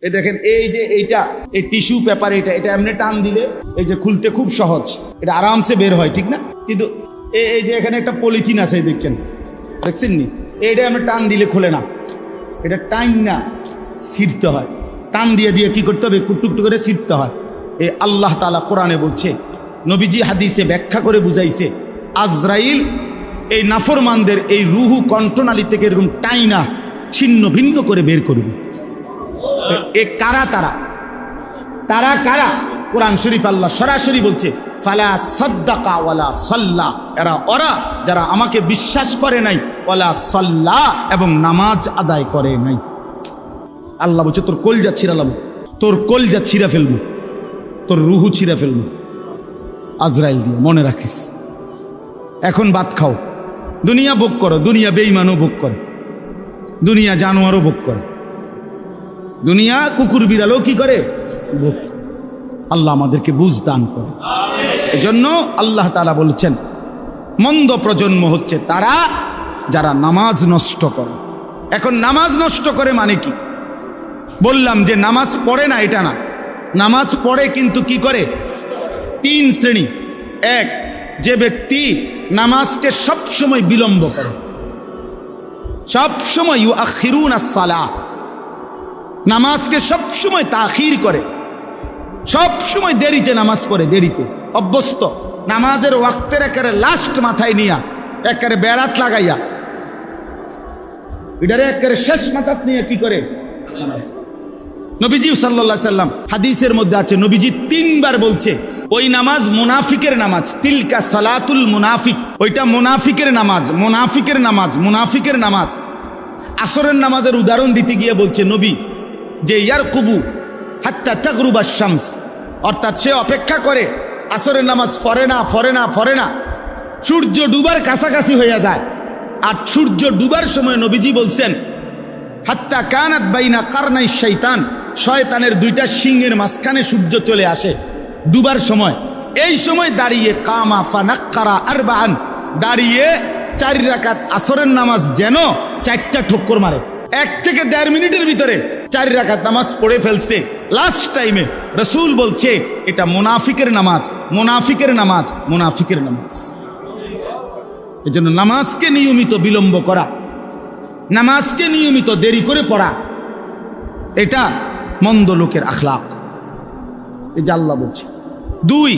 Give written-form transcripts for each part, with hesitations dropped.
এই দেখেন, এই যে এইটা, এই টিস্যু পেপার, এটা এমনি টান দিলে এই যে খুলতে খুব সহজ, এটা আরামসে বের হয়, ঠিক না? কিন্তু এই যে এখানে একটা পলিথিন আছে, দেখছেন নি, এইটা এমনি টান দিলে খোলে না, এটা টাইম না ছিঁড়তে হয়, টান দিয়ে দিয়ে কি করতে হবে, টুকটুক করে ছিঁড়তে হয়। এই আল্লাহ তাআলা কোরআনে বলছে, নবীজি হাদিসে ব্যাখ্যা করে বুঝাইছে, আজরাইল এই নাফরমানদের এই রুহু কণ্ঠনালী থেকে এরকম টাইনা ছিন্ন ভিন্ন করে বের করবে। এ কারা? তারা কারা? কোরআন শরীফ আল্লাহ সরাসরি বলছে, ফালা সাদ্দাকা ওয়ালা সাল্লা, ওরা যারা আমাকে বিশ্বাস করে নাই, ওয়ালা সাল্লা, এবং নামাজ আদায় করে নাই। আল্লাহ বলছে, তোর কলজা ছিঁড়ালাম, তোর কলজা ছিঁড়া ফেলবো, তোর রুহু ছিঁড়া ফেলবো আজরাইল দিয়ে, মনে রাখিস। এখন ভাত খাও, দুনিয়া ভোগ করো, দুনিয়া বেঈমানও ভোগ করে, দুনিয়া জানোয়ারও ভোগ করে, দুনিয়া কুকুর বিড়ালও কি করে, ভোগ। আল্লাহ আমাদেরকে বুঝ দান করে। এজন্য আল্লাহ তাআলা বলছেন, মন্দ প্রজন্ম হচ্ছে তারা যারা নামাজ নষ্ট করে। এখন নামাজ নষ্ট করে মানে কি? বললাম যে নামাজ পড়ে না, এটা না, নামাজ পড়ে কিন্তু কি করে? তিন শ্রেণী। এক, যে ব্যক্তি নামাজকে সবসময় বিলম্ব করে, সবসময় ইউআখিরুনাস সালাহ, নামাজকে সবসময় তাখির করে, সবসময় দেরিতে নামাজ পড়ে, দেরিতে অভ্যস্ত, নামাজের ওয়াক্তের একেবারে লাস্ট মাথায় নিয়া, একেবারে বেড়াত লাগাইয়া, এটারে একেবারে শেষ মাথাত নিয়ে কি করে? নবীজি সাল্লাল্লাহু আলাইহি সাল্লাম হাদিসের মধ্যে আছে, নবীজি 3 বার বলছে, ওই নামাজ মুনাফিকের নামাজ, তিলকা সালাতুল মুনাফিক, ওইটা মুনাফিকের নামাজ, মুনাফিকের নামাজ, মুনাফিকের নামাজ। আসরের নামাজের উদাহরণ দিতে গিয়ে বলছে নবী যে ইয়ারকুবু হাত্তা তাগরুবাশ শামস, অর্থাৎ সে অপেক্ষা করে, আসরের নামাজ পড়ে না, সূর্য ডুবার কাছাকাছি হয়ে যায়। আর সূর্য ডুবার সময় নবীজি বলছেন, হাত্তা কানাত বাইনা কারনাই শাইতান, শয়তানের 2টা শিংয়ের মাঝখানে সূর্য চলে আসে ডুবার সময়। এই সময় দাঁড়িয়ে কামা ফানাক্কারা আরবাআন, দাঁড়িয়ে 4 রাকাত আসরের নামাজ যেন 4টা ঠক্কর মারে, 1 থেকে 1.5 মিনিটের ভিতরে 4 রাকাত নামাজ পড়ে ফেলছে লাস্ট টাইমে। রাসূল বলছে এটা মুনাফিকের নামাজ, মুনাফিকের নামাজ, মুনাফিকের নামাজ। এজন্য নামাজকে নিয়মিত বিলম্ব করা, নামাজকে নিয়মিত দেরি করে পড়া, এটা মন্দ লোকের আখলাক। এই যে আল্লাহ বলছে। 2,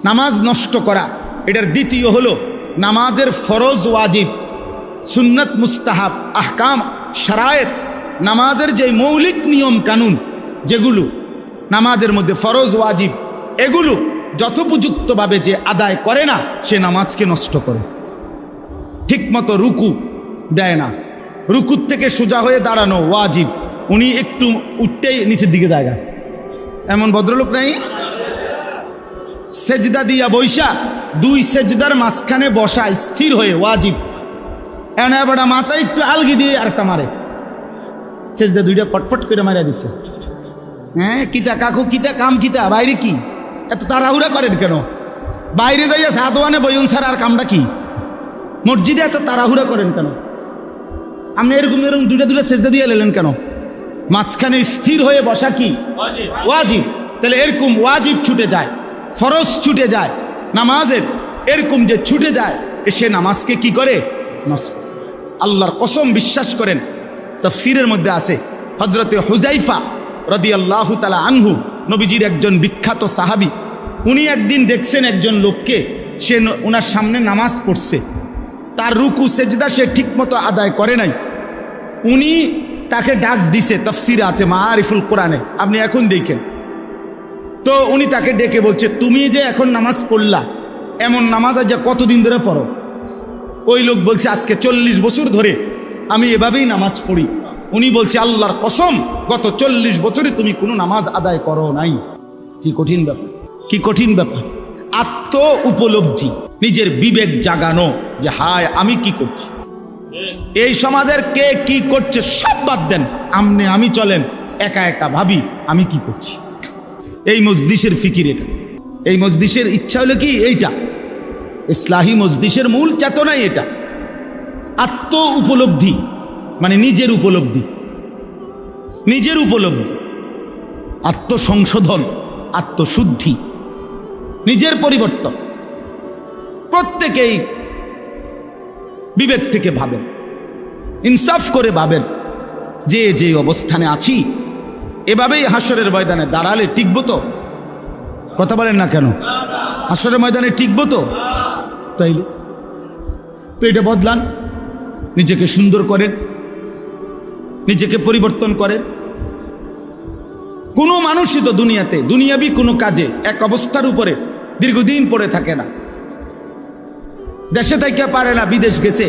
নামাজ নষ্ট করা, এটার দ্বিতীয় হলো নামাজের ফরজ ওয়াজিব, সুন্নত মুস্তাহাব, আহকাম শারায়েত, নামাজের যে মৌলিক নিয়ম কানুন যেগুলো নামাজের মধ্যে ফরজ ওয়াজিব, এগুলো যথোপযুক্তভাবে যে আদায় করে না, সে নামাজকে নষ্ট করে। ঠিকমতো রুকু দেয় না, রুকুর থেকে সোজা হয়ে দাঁড়ানো ওয়াজিব, উনি একটু উঠতেই নিচের দিকে জায়গা, এমন ভদ্রলোক নাই? সেজদা দিয়া বৈশা 2 সেজদার মাঝখানে বসা স্থির হয়ে ওয়াজিব, এবার মাথায় একটু আলগি দিয়ে আরেকটা মারে, সেজদা 2টা ফটফট করে মারা দিচ্ছে। হ্যাঁ, কিতা কাকু, কিতা কাম, কিতা বাইরে কি এত তাড়াহুড়া করেন কেন? বাইরে যাইয়া সাদওয়ানে বইন স্যার, আর কামটা কি? মসজিদে এত তাড়াহুড়া করেন কেন? আপনি এরকম 2টা সেজদা দিয়ে এলেন কেন? মাঝখানে স্থির হয়ে বসা কি ওয়াজিব? তাহলে এরকম ওয়াজিব ছুটে যায়, ফরজ ছুটে যায় নামাজের, এরকম যে ছুটে যায়, সে নামাজকে কি করে? নষ্ট। আল্লাহর কসম বিশ্বাস করেন, তাফসীরের মধ্যে আছে, হযরতে হুযাইফা রাদিয়াল্লাহু তাআলা আনহু, নবীজির একজন বিখ্যাত সাহাবী, উনি একদিন দেখছেন একজন লোককে, সে ওনার সামনে নামাজ পড়ছে, তার রুকু সেজদা সে ঠিকমতো আদায় করে নাই। উনি তাকে ডাক দিছে, তাফসীরে আছে মাআরিফুল কোরআনে, আপনি এখন দেখেন। তো উনি তাকে ডেকে বলছে, তুমি যে এখন নামাজ পড়লা, এমন নামাজ আজ কতদিন ধরে পড়ো? ওই লোক বলছে, আজকে 40 বছর ধরে আমি এভাবেই নামাজ পড়ি। উনি বলছে, আল্লাহর কসম, গত 40 বছরে তুমি কোনো নামাজ আদায় করো নাই। কি কঠিন ব্যাপার, কি কঠিন ব্যাপার! আত্ম উপলব্ধি, নিজের বিবেক জাগানো যে হায় আমি কি করছি, এই সমাজের কে কি করছে সব বাদ দেন, আমি চলেন, একা একা ভাবি আমি কি করছি। এই মজলিসের ফিকির এটা, এই মজলিসের ইচ্ছা হলো কি এইটা, ইসলাহি মজলিসের মূল চেতনাই এটা, আত্ম উপলব্ধি, মানে নিজের উপলব্ধি। নিজের উপলব্ধি, আত্মসংশোধন, আত্মশুদ্ধি, নিজের পরিবর্তন। প্রত্যেকেই বিবেক থেকে ভাবেন, ইনসাফ করে ভাবেন যে যে অবস্থানে আছি এভাবেই হাসরের ময়দানে দাঁড়ালে টিকবো তো? কথা বলেন না কেন? হাসরের ময়দানে টিকবো তো? তাইলে তো এটা বদলান, নিজেকে সুন্দর করেন, নিজেকে পরিবর্তন করেন। কোনো মানুষই তো দুনিয়াতে দুনিয়াবি কোনো কাজে এক অবস্থার উপরে দীর্ঘদিন পড়ে থাকে না। দেশে থেকে পারে না, বিদেশ গেছে,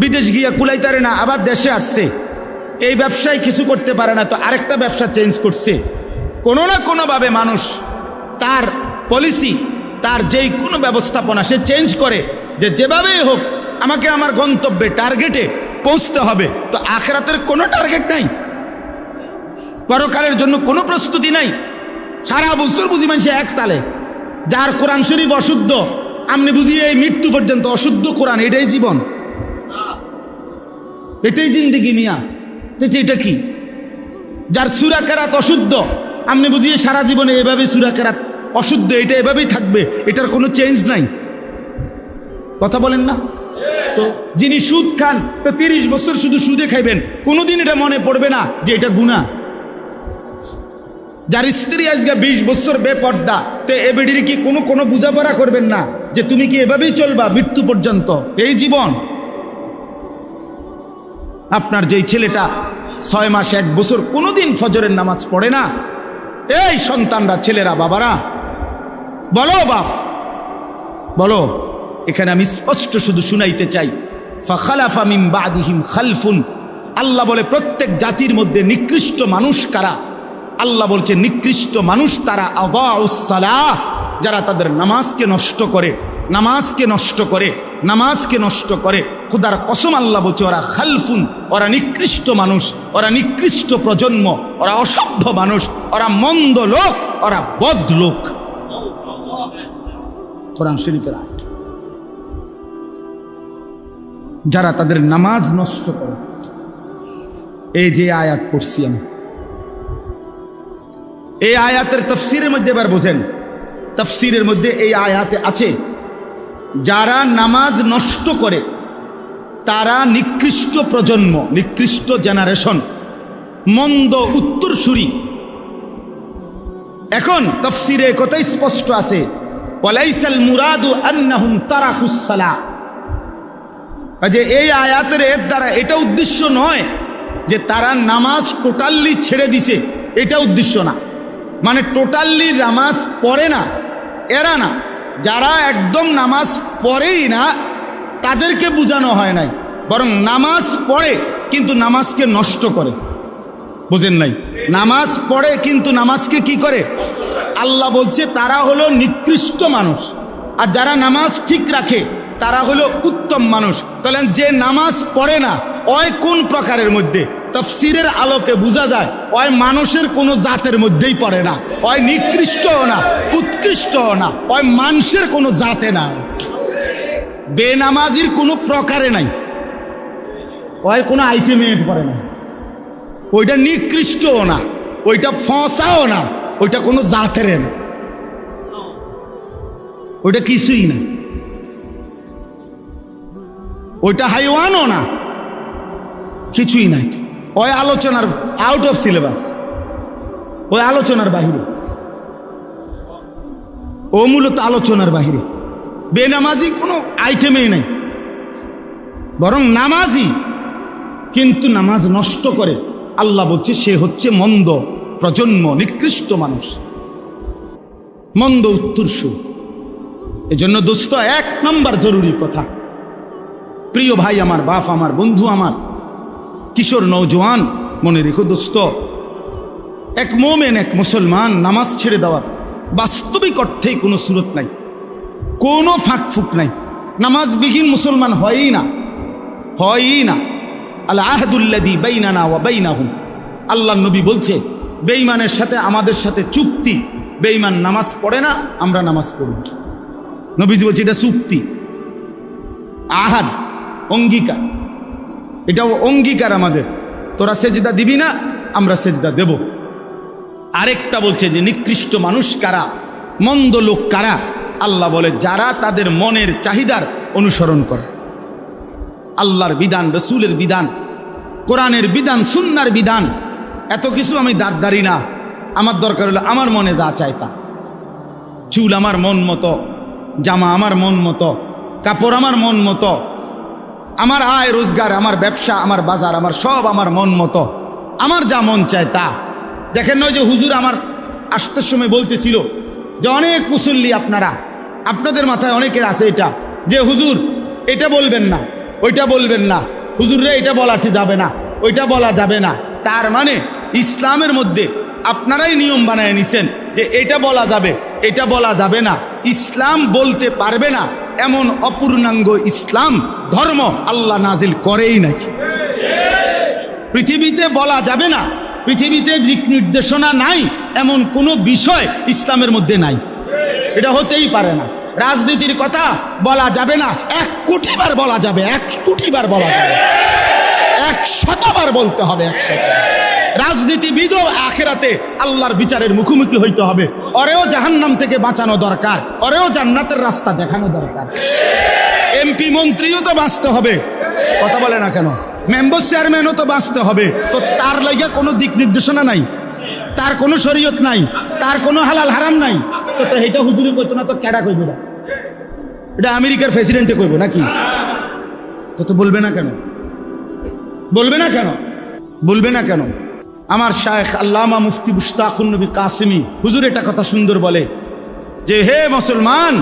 বিদেশ গিয়া কুলাইতারে না, আবার দেশে আসছে। এই ব্যবসায় কিছু করতে পারে না, তো আরেকটা ব্যবসা চেঞ্জ করছে। কোনো না কোনোভাবে মানুষ তার পলিসি, তার যেই কোনো ব্যবস্থাপনা সে চেঞ্জ করে, যে যেভাবেই হোক আমাকে আমার গন্তব্যে টার্গেটে পৌঁছতে হবে। তো আখিরাতের কোনো টার্গেট নাই, পরকালের জন্য কোনো প্রস্তুতি নাই। সারা বছর বুঝি মানুষ এক তালে, যার কোরআন শরীফ অশুদ্ধ, আপনি বুঝি এই মৃত্যু পর্যন্ত অশুদ্ধ কোরআন, এটাই জীবন, এটাই জিন্দেগি মিয়া। এটা কি? যার সূরা কেরাত অশুদ্ধ, আপনি বুঝিয়ে সারা জীবনে এভাবে সূরা কেরাত অশুদ্ধ, এটা এভাবেই থাকবে, এটার কোনো চেঞ্জ নাই। কথা বলেন না? তো যিনি সুদ খান, তো 30 বছর শুধু সুদে খাইবেন, কোনোদিন এটা মনে পড়বে না যে এটা গুনাহ। যার স্ত্রী আজকে 20 বছর বেপর্দা, তো এ বেডির কি কোনো বোঝাপড়া করবেন না যে তুমি কি এভাবেই চলবা মৃত্যু পর্যন্ত? এই জীবন। আপনার যেই ছেলেটা 6 মাস 1 বছর কোনোদিন ফজরের নামাজ পড়ে না, এই সন্তানরা, ছেলেরা, বাবারা বলো, বাপ বলো, এখানে আমি স্পষ্ট শুধু শুনাইতে চাই, ফাখালাফা মিন বাদিহিম খালফুন। আল্লাহ বলে প্রত্যেক জাতির মধ্যে নিকৃষ্ট মানুষ কারা? আল্লাহ বলছে নিকৃষ্ট মানুষ তারা আদাউস সালাহ, যারা তাদের নামাজকে নষ্ট করে, নামাজকে নষ্ট করে, নামাজকে নষ্ট করে। খুদার কসম আল্লাহ বলছে ওরা খালফুন, ওরা নিকৃষ্ট মানুষ, ওরা নিকৃষ্ট প্রজন্ম, ওরা অসভ্য মানুষ, ওরা মন্দ লোক, ওরা বদ লোক। কোরআন শরীফের আয়াত। যারা তাদের নামাজ নষ্ট করে, এই যে আয়াত পড়ছি আমি, এই আয়াতের তাফসীরের মধ্যে এবার বোঝেন, তাফসীরের মধ্যে এই আয়াতে আছে যারা নামাজ নষ্ট করে তারা নিকৃষ্ট প্রজন্ম, নিকৃষ্ট জেনারেশন, মন্দ উত্তরসূরি। এখন তাফসীরে কথাই স্পষ্ট আছে, ওয়ালাইসাল মুরাদু আন্নাহুম তারাকুস সালাহ, যে এই আয়াতের এর দ্বারা এটা উদ্দেশ্য নয় যে তারা নামাজ টোটালি ছেড়ে দিছে, এটা উদ্দেশ্য না। মানে টোটালি নামাজ পড়ে না এরা না, যারা একদম নামাজ পড়েই না তাদেরকে বোঝানো হয় নাই, বরং নামাজ পড়ে কিন্তু নামাজকে নষ্ট করে। বুঝেন নাই? নামাজ পড়ে কিন্তু নামাজকে কি করে? আল্লাহ বলছে তারা হলো নিকৃষ্ট মানুষ, আর যারা নামাজ ঠিক রাখে তারা হলো উত্তম মানুষ। তাহলে যে নামাজ পড়ে না ওই কোন প্রকারের মধ্যে? তাফসীরের আলোকে বোঝা যায় ওই মানুষের কোনো জাতের মধ্যেই পড়ে না, ওই নিকৃষ্টও না, উৎকৃষ্টও না, ওই মানুষের কোনো জাতে না, বেনামাজির কোনো প্রকারে নাই, ওই কোনো আইটেমে পড়ে না, ওইটা নিকৃষ্টও না, ওইটা ফসাও না, ওইটা কোনো জাতের না, ওইটা কিছুই না, ওইটা হাইওয়ানও না, কিছুই নাই। ওই আলোচনার আউট অফ সিলেবাস, ওই আলোচনার বাহিরে, ও মূলত আলোচনার বাহিরে। বেনামাজি কোনো আইটেমেই নাই, বরং নামাজি কিন্তু নামাজ নষ্ট করে। আল্লাহ বলছে সে হচ্ছে মন্দ প্রজন্ম, নিকৃষ্ট মানুষ, মন্দ উত্তরসূরি। এজন্য দোস্ত 1 নম্বর জরুরি কথা, প্রিয় ভাই আমার, বাপ আমার, বন্ধু আমার, কিশোর নওজোয়ান, মনে রেখো দোস্ত, এক মোমেন, এক মুসলমান নামাজ ছেড়ে দেওয়ার বাস্তবিক অর্থেই কোনো সুরত নাই, কোনো ফাঁক ফুক নাই। নামাজবিহীন মুসলমান হয়ই না, হয়ই না। আল আহদুল্লাযী বাইনানা ওয়া বাইনাহুম, আল্লাহ নবী বলছে বেঈমানের সাথে আমাদের সাথে চুক্তি, বেঈমান নামাজ পড়ে না, আমরা নামাজ পড়ি। নবীজি বলছে এটা চুক্তি, আহাদ, অঙ্গীকার, এটাও অঙ্গীকার আমাদের। তোরা সেজদা দিবি না, আমরা সেজদা দেব। আরেকটা বলছে যে নিকৃষ্ট মানুষ কারা, মন্দ লোক কারা? আল্লাহ বলে যারা তাদের মনের চাহিদার অনুসরণ করে। আল্লাহর বিধান, রসুলের বিধান, কোরআনের বিধান, সুন্নার বিধান, এত কিছু আমি দাঁড়দারি না। আমার দরকার হলো আমার মনে যা চায় তা। চুল আমার মন মতো, জামা আমার মন মতো, কাপড় আমার মন মতো, আমার আয় রোজগার, আমার ব্যবসা, আমার বাজার, আমার সব আমার মন মতো, আমার যা মন চায় তা। দেখেন নয় যে হুজুর আমার আসতে সময় বলতেছিল যে অনেক মুসল্লি আপনাদের মাথায় অনেকের আছে এটা যে হুজুর এটা বলবেন না, ওইটা বলবেন না, হুজুর রে এটা বলা ঠিক যাবে না, ওইটা বলা যাবে না। তার মানে ইসলামের মধ্যে আপনারাই নিয়ম বানায় নিছেন যে এটা বলা যাবে, এটা বলা যাবে না। ইসলাম বলতে পারবে না এমন অপূর্ণাঙ্গ ইসলাম ধর্ম আল্লাহ নাজিল করেই নাই। পৃথিবীতে বলা যাবে না, পৃথিবীতে দিক নির্দেশনা নাই এমন কোনো বিষয় ইসলামের মধ্যে নাই। এটা হতেই পারে না। রাজনীতির কথা বলা যাবে না, 1 কোটি বার বলা যাবে, 1 কোটি বার বলা যাবে, 100 বার বলতে হবে, 100। রাজনীতিবিদও আখিরাতে আল্লাহর বিচারের মুখোমুখি হইতে হবে। ওরেও জাহান্নাম থেকে বাঁচানো দরকার, ওরেও জান্নাতের রাস্তা দেখানো দরকার। এমপি মন্ত্রীও তো বাঁচতে হবে, কথা বলে না কেন? মেম্বার চেয়ারম্যানও তো বাঁচতে হবে। তো তার লাগিয়া কোনো দিক নির্দেশনা নাই, তার কোনো শরীয়ত নাই, তার কোনো হালাল হারাম নাই। তো এটা হুজুরি কইতো না তো কেডা কইব? এটা আমেরিকার প্রেসিডেন্টে কইব নাকি? তো বলবে না কেন? বলবে না কেন? বলবে না কেন? আমার শায়েখ আল্লামা মুফতি মুশতাকুন নবী কাসিমি হুজুর এটা কথা সুন্দর বলে যে হে মুসলমান,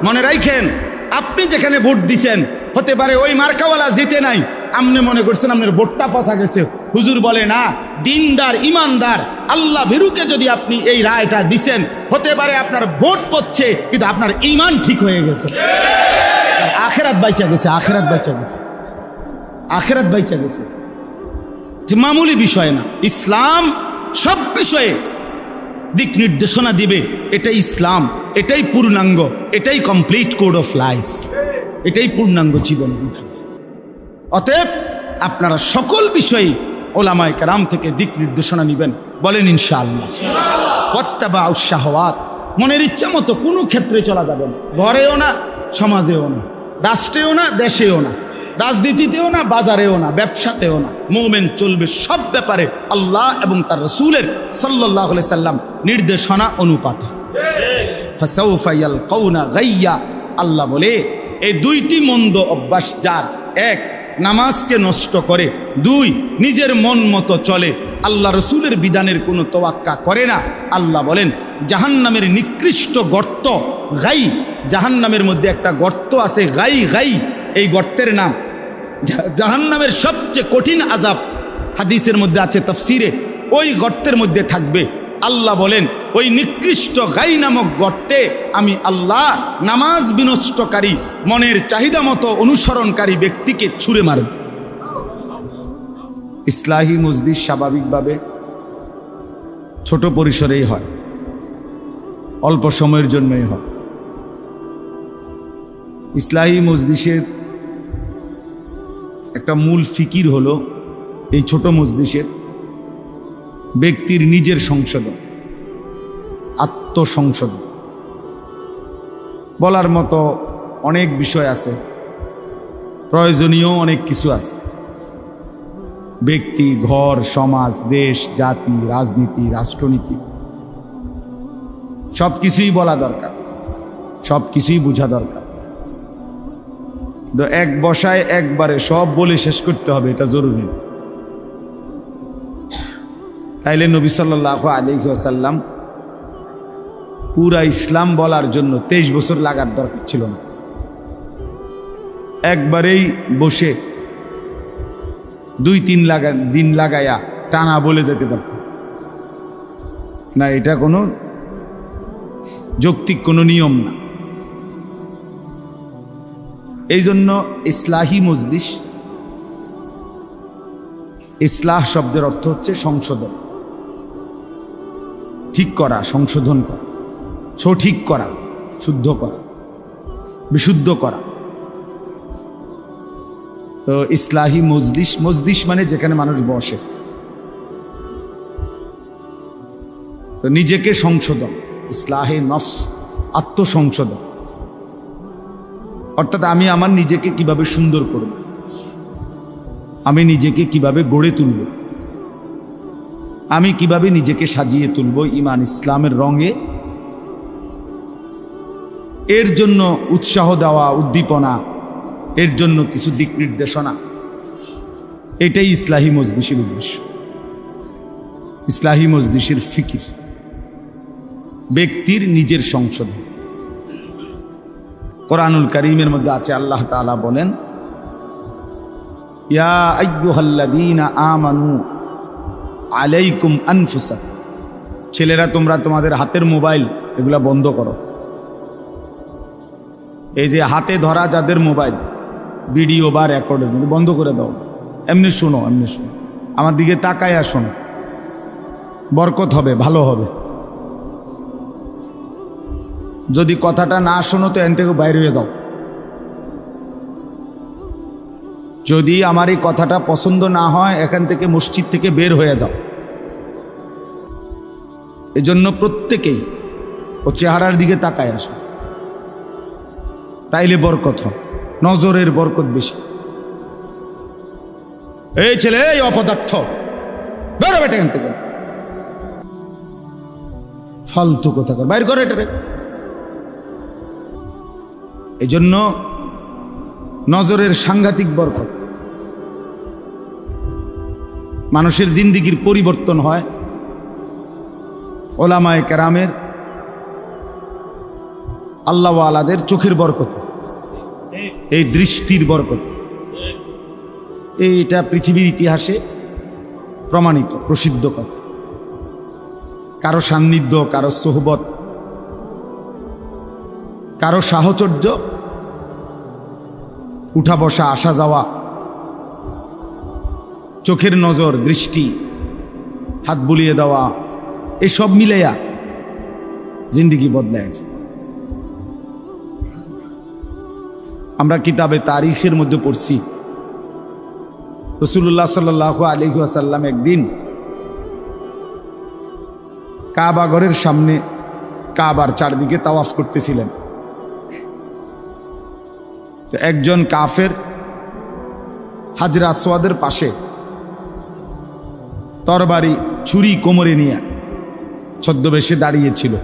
মনে রাখেন আপনি যেখানে ভোট দিছেন হতে পারে ওই মার্কাওয়ালা জিতে নাই, আপনি মনে করছেন আপনার ভোটটা ফাঁসা গেছে। হুজুর বলে না, দিনদার ইমানদার আল্লাহ ভীরুকে যদি আপনি এই রায়টা দিছেন, হতে পারে আপনার ভোট পড়ছে কিন্তু আপনার ইমান ঠিক হয়ে গেছে, আখিরাত বাইচা গেছে, আখিরাত বাইচা গেছে, আখিরাত বাইচা গেছে। মামুলি বিষয় না। ইসলাম সব বিষয়ে দিক নির্দেশনা দিবে। এটাই ইসলাম, এটাই পূর্ণাঙ্গ, এটাই কমপ্লিট কোড অফ লাইফ, এটাই পূর্ণাঙ্গ জীবন বিধান। অতএব আপনারা সকল বিষয়ে ওলামায়ে কেরাম থেকে দিক নির্দেশনা নেবেন, বলেন ইনশাআল্লাহ। ওয়াত্তাবাউশ শাহওয়াত, মনের ইচ্ছা মতো কোনো ক্ষেত্রে চলা যাবে না, ঘরেও না, সমাজেও না, রাষ্ট্রেও না, দেশেও না, রাজনীতিতেও না, বাজারেও না, ব্যবসাতেও না। মুমিন চলবে সব ব্যাপারে আল্লাহ এবং তার রাসূলের সাল্লাল্লাহু আলাইহি সাল্লাম নির্দেশনা অনুপাতে। ফাসাউফা ইয়ালকাউনা গাইয়া, আল্লাহ বলে এই 2টি মন্দ অভ্যাস যার, 1 নামাজকে নষ্ট করে, 2 নিজের মন মতো চলে, আল্লাহ রসুলের বিধানের কোনো তোয়াক্কা করে না, আল্লাহ বলেন জাহান্নামের নিকৃষ্ট গর্ত গাই। জাহান্নামের মধ্যে একটা গর্ত আছে গাই, গাই এই গর্তের নাম। জাহান্নামের সবচেয়ে কঠিন আযাব হাদিসের মধ্যে আছে, তাফসিরে, ওই গর্তের মধ্যে থাকবে। আল্লাহ বলেন ওই নিকৃষ্ট গাই নামক গর্তে আমি আল্লাহ নামাজ বিনষ্টকারী, মনের চাহিদা মতো অনুসরণকারী ব্যক্তিকে ছুঁড়ে মারব। ইসলাহি মজলিস স্বাভাবিকভাবে ছোট পরিসরেই হয়, অল্প সময়ের জন্যই হয়। ইসলাহি মজলিসের একটা মূল ফিকির হলো এই ছোট মজলিসের ব্যক্তির নিজের সংশোধন, আত্মসংশোধন। বলার মতো অনেক বিষয় আছে, প্রয়োজনীয় অনেক কিছু আছে। ব্যক্তি, ঘর, সমাজ, দেশ, জাতি, রাজনীতি, রাষ্ট্রনীতি সব কিছুই বলা দরকার, সব কিছুই বোঝা দরকার। এক বসায় একবারে সব বলে শেষ করতে হবে এটা জরুরি। তাইলে নবী সাল্লাল্লাহু আলাইহি ওয়াসাল্লাম পুরা ইসলাম বলার জন্য 23 বছর লাগার দরকার ছিল না, একবারেই বসে 2-3 দিন লাগায়া টানা বলে যেতে পারত না। এটা কোনো যৌক্তিক কোনো নিয়ম না। এই জন্য ইসলাহি মজলিস, ইসলাহ শব্দের অর্থ হচ্ছে সংশোধন, ঠিক করা, সংশোধন করা, সঠিক করা, শুদ্ধ করা, বিশুদ্ধ করা। তো ইসলাহি মজলিস, মজলিস মানে যেখানে মানুষ বসে, তো নিজেকে সংশোধন, ইসলাহে নফস, আত্মসংশোধন, অর্থাৎ আমি আমার নিজেকে কিভাবে সুন্দর করব, আমি নিজেকে কিভাবে গড়ে তুলব, আমি কিভাবে নিজেকে সাজিয়ে তুলব ঈমান ইসলামের রঙে, এর জন্য উৎসাহ দেওয়া, উদ্দীপনা, এর জন্য কিছু দিক নির্দেশনা, এটাই ইসলাহি মজলিসের উদ্দেশ্য। ইসলাহি মজলিসের ফিকির ব্যক্তির নিজের সংশোধন। কোরআনুল কারীমের মধ্যে আছে, আল্লাহ তাআলা বলেন, ইয়া আইয়ুহাল্লাযীনা আমানু আলাইকুম আনফুসাকুম, ছেলেরা তোমরা তোমাদের হাতের মোবাইল এগুলা বন্ধ করো। এই যে হাতে ধরা যাদের মোবাইল, ভিডিও বা রেকর্ডের বন্ধ করে দাও, এমনি শোনো, এমনি শোনো, আমার দিকে তাকায়া শোনো, বরকত হবে, ভালো হবে। যদি কথাটা না শোনো তো এখান থেকে বাইরে হয়ে যাও। যদি আমার এই কথাটা পছন্দ না হয় এখান থেকে, মসজিদ থেকে বের হয়ে যাও। এজন্য প্রত্যেকেই ও চেহারার দিকে তাকায় আসো, তাইলে বরকত হয়, নজরের বরকত বেশি। এই ছেলে, এই অপদার্থ, বেরো বেটা এখান থেকে, ফালতু কথা কর, বাইর করে এটারে। এজন্য নজরের সাংঘাতিক বরকত, মানুষের জিন্দিগির পরিবর্তন হয় ওলামায়ে কেরামের, আল্লাহ ওয়ালাদের চোখের বরকতে, এই দৃষ্টির বরকতে। এইটা পৃথিবীর ইতিহাসে প্রমাণিত, প্রসিদ্ধ কথা। কারো সান্নিধ্য, কারো সোহবত, কারো সাহচর্য, উঠা বসা, আসা যাওয়া, চোখের নজর, দৃষ্টি, হাত বুলিয়ে দেওয়া, এসব মিলাইয়া জিন্দিগি বদলায়। আমরা কিতাবে তারিখের মধ্যে পড়ছি, রাসূলুল্লাহ সাল্লাল্লাহু আলাইহি ওয়াসাল্লাম একদিন কাবা ঘরের সামনে কাবার চারদিকে তাওয়াফ করতেছিলেন। একজন কাফের হাজরে আসওয়াদের পাশে তরবারি, ছুরি কোমরে নিয়ে ছদ্মবেশে দাঁড়িয়েছিল,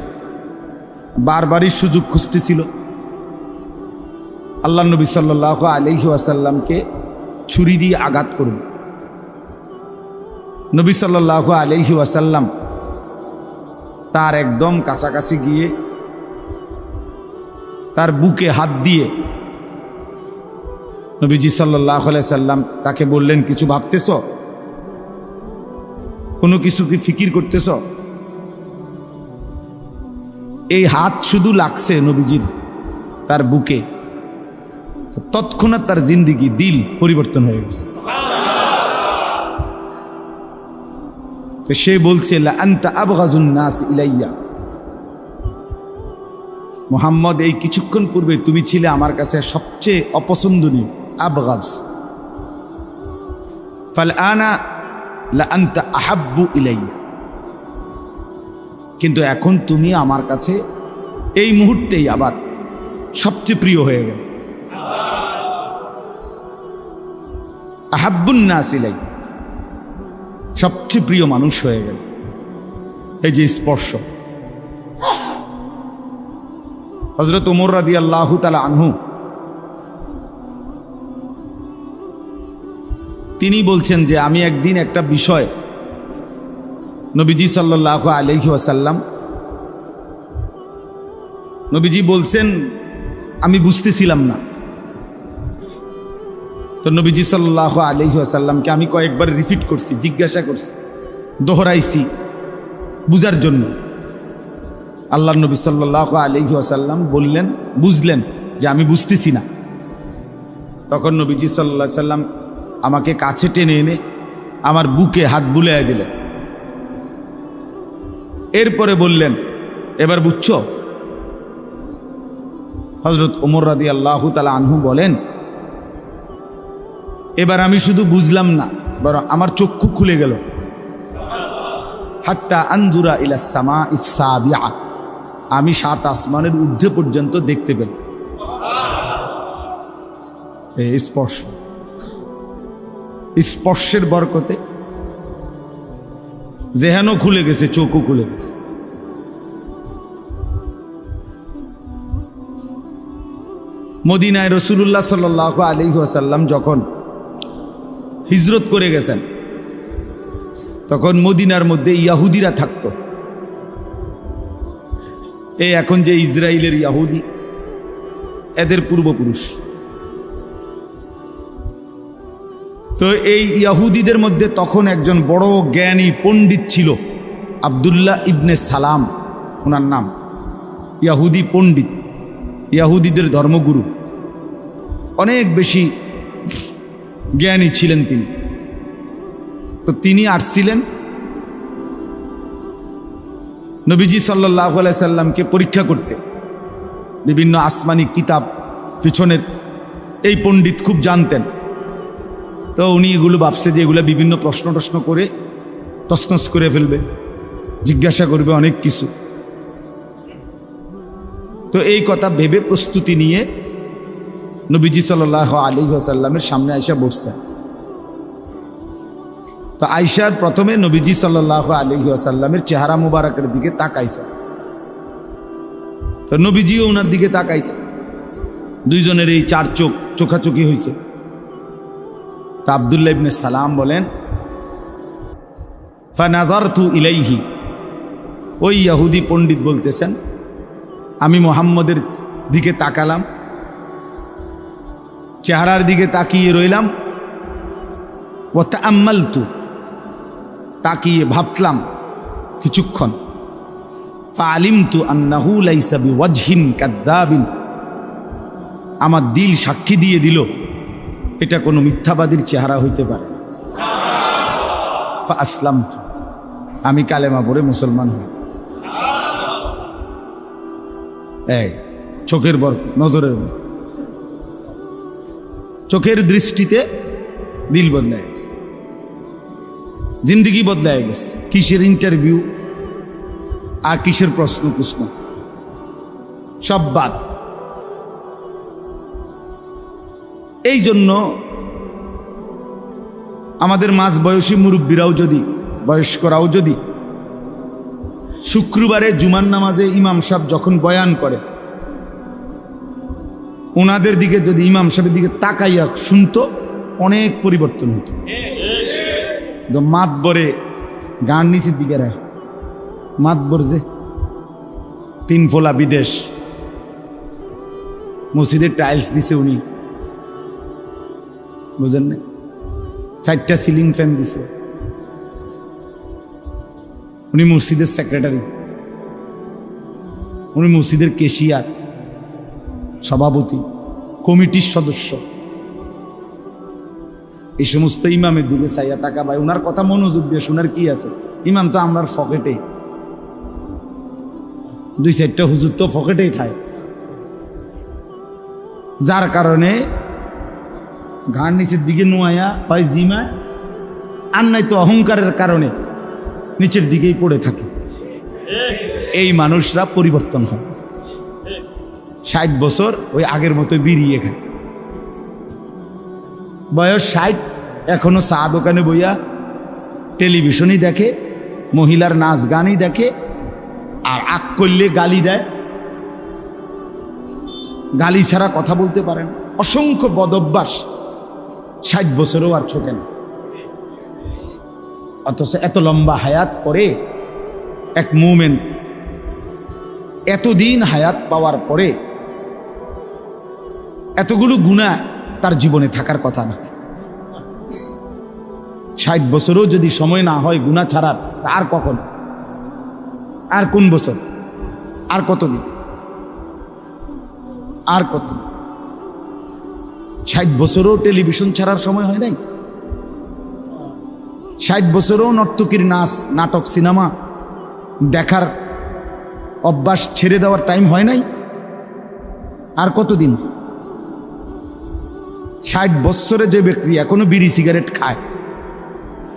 বারবারই সুযোগ খুঁজতেছিল আল্লাহ নবী সাল্লাল্লাহু আলাইহি ওয়াসাল্লামকে ছুরি দিয়ে আঘাত করবে। নবী সাল্লাল্লাহু আলাইহি ওয়াসাল্লাম তার একদম কাছাকাছি গিয়ে তার বুকে হাত দিয়ে নবীজি সাল্লাল্লাহু আলাইহি সাল্লাম তাকে বললেন, কিছু ভাবতেছ? কোনো কিছু কি ফিকির করতেছ? এই হাত শুধু লাগছে নবীজির তার বুকে, তৎক্ষণাৎ তার জিন্দিগি, দিল পরিবর্তন হয়ে গেছে। তো সে বলছে, লা আনতা আবগাজুন নাস ইলাইয়া, মুহাম্মদ, এই কিছুক্ষণ পূর্বে তুমি ছিলে আমার কাছে সবচেয়ে অপছন্দনীয়, আবগাজ। ফাল আনা লা আনতা আহাব্বু ইলাইয়া, কিন্তু এখন তুমি আমার কাছে এই মুহূর্তেই আবার সবচেয়ে প্রিয় হয়ে গেল। আহাব্বুন নাস ইলাইয়া, সবচেয়ে প্রিয় মানুষ হয়ে গেল। এই যে স্পর্শ। হযরত ওমর রাদিয়াল্লাহু তাআলা আনহু তিনি বলছেন যে আমি একদিন একটা বিষয় নবীজি সাল্লাল্লাহু আলাইহি ওয়াসাল্লাম, নবীজি বলছেন আমি বুঝতেছিলাম না। তো নবীজি সাল্লাল্লাহু আলাইহি ওয়াসাল্লামকে আমি কয়েকবার রিপিট করছি, জিজ্ঞাসা করছি, দোহরাইছি বুঝার জন্য। আল্লাহর নবী সাল্লাল্লাহু আলাইহি ওয়াসাল্লাম বললেন, বুঝলেন যে আমি বুঝতেছি না। তখন নবীজি সাল্লাল্লাহু আলাইহি ওয়াসাল্লাম আমাকে কাছে টেনে এনে আমার বুকে হাত বুলিয়ে দিলেন। এরপরে বললেন, এবার বুঝছো? হযরত ওমর রাদিয়াল্লাহু তাআলা আনহু বলেন, এবার আমি শুধু বুঝলাম না, বরং আমার চক্ষু খুলে গেল। হাত্তা আনজুরা ইলা সামা ইস-সাবিআ, আমি 7 আসমানের ঊর্ধ্বে পর্যন্ত দেখতে পেলাম। এই স্পর্শের বরকতে জেহানও খুলে গেছে, চোখও খুলে গেছে। মদিনায় রাসূলুল্লাহ সাল্লাল্লাহু আলাইহি ওয়াসাল্লাম যখন হিজরত করে গেছেন, তখন মদিনার মধ্যে ইয়াহুদিরা থাকতো। এই এখন যে ইসরায়েলের ইয়াহুদি, এদের পূর্বপুরুষ। তো এই ইয়াহুদিদের মধ্যে তখন একজন বড় জ্ঞানী পণ্ডিত ছিল, আব্দুল্লাহ ইবনে সালাম ওনার নাম। ইয়াহুদি পণ্ডিত, ইয়াহুদিদের ধর্মগুরু, অনেক বেশি জ্ঞানী ছিলেন তিনি। তো তিনি আসছিলেন নবীজি সাল্লাল্লাহু আলাইহি সাল্লামকে পরীক্ষা করতে, বিভিন্ন আসমানি কিতাব পিছনের। এই পণ্ডিত খুব জানতেন। তো উনি এগুলো ভাবছে যে এগুলো বিভিন্ন প্রশ্ন করে তছনছ করে ফেলবে, জিজ্ঞাসা করবে অনেক কিছু। তো এই কথা ভেবে প্রস্তুতি নিয়ে নবীজি সাল্লাল্লাহু আলাইহি ওয়াসাল্লামের সামনে আয়েশা বসছেন। তো আয়েশার প্রথমে নবীজি সাল্লাল্লাহু আলাইহি ওয়াসাল্লামের চেহারা মুবারকের দিকে তাকাইছে। তো নবীজিও ওনার দিকে তাকাইছে। দুইজনের এই 4 চোখ চোখাচোখি হয়েছে। তা আব্দুল্লাহ ইবনে সালাম বলেন, ফানাজারতু ইলাইহি, ওই ইহুদি পণ্ডিত বলতেছেন, আমি মুহাম্মদের দিকে তাকালাম, চেহারার দিকে তাকিয়ে রইলাম। ওয়া তাআম্মালতু, তাকিয়ে ভাবলাম কিছুক্ষণ। ফাআলিমতু আন্নাহু লাইসা বিওয়াজহিন কাযযাবিন, আমার দিল সাক্ষী দিয়ে দিল এটা কোনো মিথ্যাবাদীর চেহারা হইতে পারে না। ফাআসলামতু, আমি কালেমা পড়ে মুসলমান হই। এই চোখের বর, নজরের বর, চোখের দৃষ্টিতে দিল বদলায় গেছে, জিন্দগি বদলায় গেছে। কিসের ইন্টারভিউ আর কিসের প্রশ্ন সব বাদ। এই জন্য আমাদের মাঝ বয়সী মুরব্বীরাও যদি, বয়স্করাও যদি শুক্রবারে জুমার নামাজে ইমাম সাহেব যখন বয়ান করে, ওনাদের দিকে যদি ইমাম সাহেবের দিকে তাকাইয়া শুনতো, অনেক পরিবর্তন হতো। মাতবরে গান নিচের দিকে রায়, মাতবর যে 3 ফোলা বিদেশ, মসজিদের টাইলস দিছে উনি, বুঝেন না, 4টা সিলিং ফ্যান দিছে উনি, মসজিদের সেক্রেটারি, উনি মসজিদের কেশিয়ার, সভাপতি, কমিটির সদস্য। এই সমস্ত ইমামের দিকে চাইয়া তাকা ভাই, ওনার কথা মনোযোগ দিয়ে শোনার কি আছে? ইমাম তো আমরার পকেটে, 2-4টা হুজুর তো পকেটেই থাকে, যার কারণে ঘাড় নিচের দিকে নোয়াইয়া হয় জিমায়, আর নাই তো অহংকারের কারণে নিচের দিকেই পড়ে থাকে। এই মানুষরা পরিবর্তন হয়। 60 বছর ওই আগের মতো বিড়িয়ে খায়, বয়স 60, এখনো চা দোকানে বইয়া টেলিভিশনই দেখে, মহিলার নাচ গানই দেখে, আর আগ করলে গালি দেয়, গালি ছাড়া কথা বলতে পারেন। অসংখ্য বদভ্যাস, 60 বছরেও আর ছোটে না। অথচ এত লম্বা হায়াত পরে এক মুমিন, এতদিন হায়াত পাওয়ার পরে এতগুলো গুনাহ তার জীবনে থাকার কথা না। 60 বছরও যদি সময় না হয় গুনাহ ছাড়ার, আর কখন, আর কোন বছর, আর কতদিন, আর কত? 60 বছরও টেলিভিশন ছাড়ার সময় হয় নাই। 60 বছরও নর্তকীর নাচ, নাটক, সিনেমা দেখার অভ্যাস ছেড়ে দেওয়ার টাইম হয় নাই। আর কতদিন? 60 বছরে যে ব্যক্তি এখনো বিড়ি সিগারেট খায়,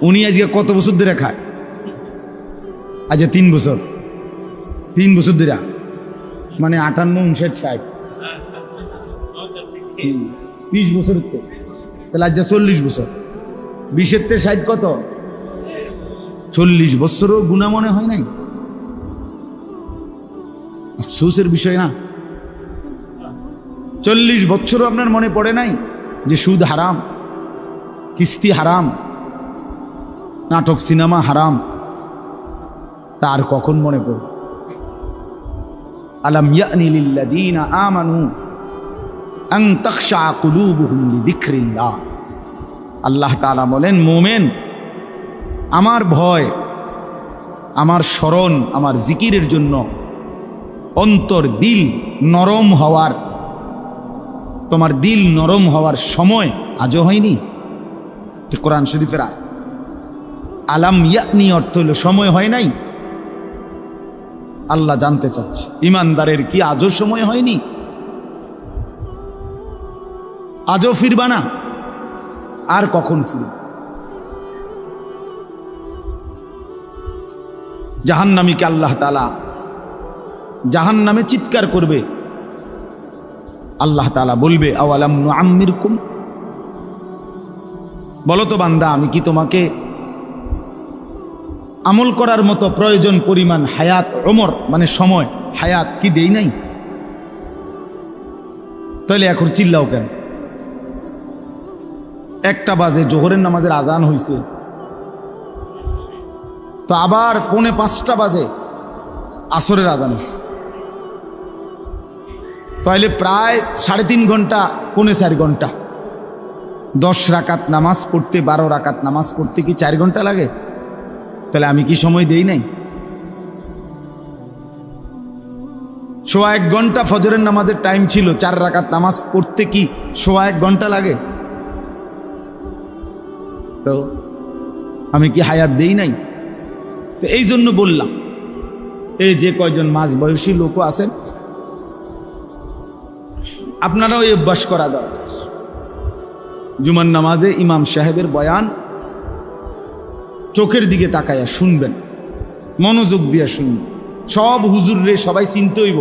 উনি আজকে কত বছর ধরে খায়? আজ 3 বছর 3 বছর ধরে মানে 58 59 60 20 বছর তো তাহলে আজ 40 বছর 20 তে 60 কত 40 বছরও গুনাহ মনে হয় নাই আফসোসের বিষয় না 40 বছরও আপনার মনে পড়ে নাই যে সুদ হারাম কিস্তি হারাম নাটক সিনেমা হারাম তার কখন মনে পড়ে আলাম ইয়ানি লিল্লাযীনা আমানু আন তাখশা কুলুবুহুম লিযিকরিল্লাহ আল্লাহ তাআলা বলেন মুমিন আমার ভয় আমার স্মরণ আমার জিকিরের জন্য অন্তর দিল নরম হওয়ার তোমার দিল নরম হওয়ার সময় আজও হয়নি কোরআন শরীফের আয়াত আলাম ইয়ানি অর্থ হলো সময় হয় নাই আল্লাহ জানতে চাচ্ছে ইমানদারের কি আজও সময় হয়নি আজও ফিরবা না আর কখন ফিরবে জাহান্নামীকে আল্লাহ তাআলা জাহান্নামে চিৎকার করবে আল্লাহ তাআলা বলবে আওয়ালাম নুআম্মিরকুম বলো তো বান্দা আমি কি তোমাকে আমল করার মতো প্রয়োজন পরিমাণ হায়াত ওমর মানে সময় হায়াত কি দেই নাই তাহলে এখন চিল্লাও কেন 1টা বাজে জোহরের নামাজের আজান হইছে তো আবার 4:45 বাজে আসরের আজান হইছে তাহলে প্রায় 3.5 ঘন্টা 4.5 ঘন্টা 10 রাকাত নামাজ পড়তে 12 রাকাত নামাজ পড়তে কি 4 ঘন্টা লাগে তাহলে আমি কি সময় দেই নাই 1.5 ঘন্টা ফজরের নামাজের টাইম ছিল 4 রাকাত নামাজ পড়তে কি 1.5 ঘন্টা লাগে তো আমি কি হায়াত দেই নাই তো এই জন্য বললাম এই যে কয়জন মাঝ বয়সী লোক আছেন আপনারাও এই অভ্যাস করা দরকার জুমার নামাজে ইমাম সাহেবের বয়ান চোখের দিকে তাকায়া শুনবেন মনোযোগ দিয়া শুনবেন সব হুজুর রে সবাই চিনতে হইব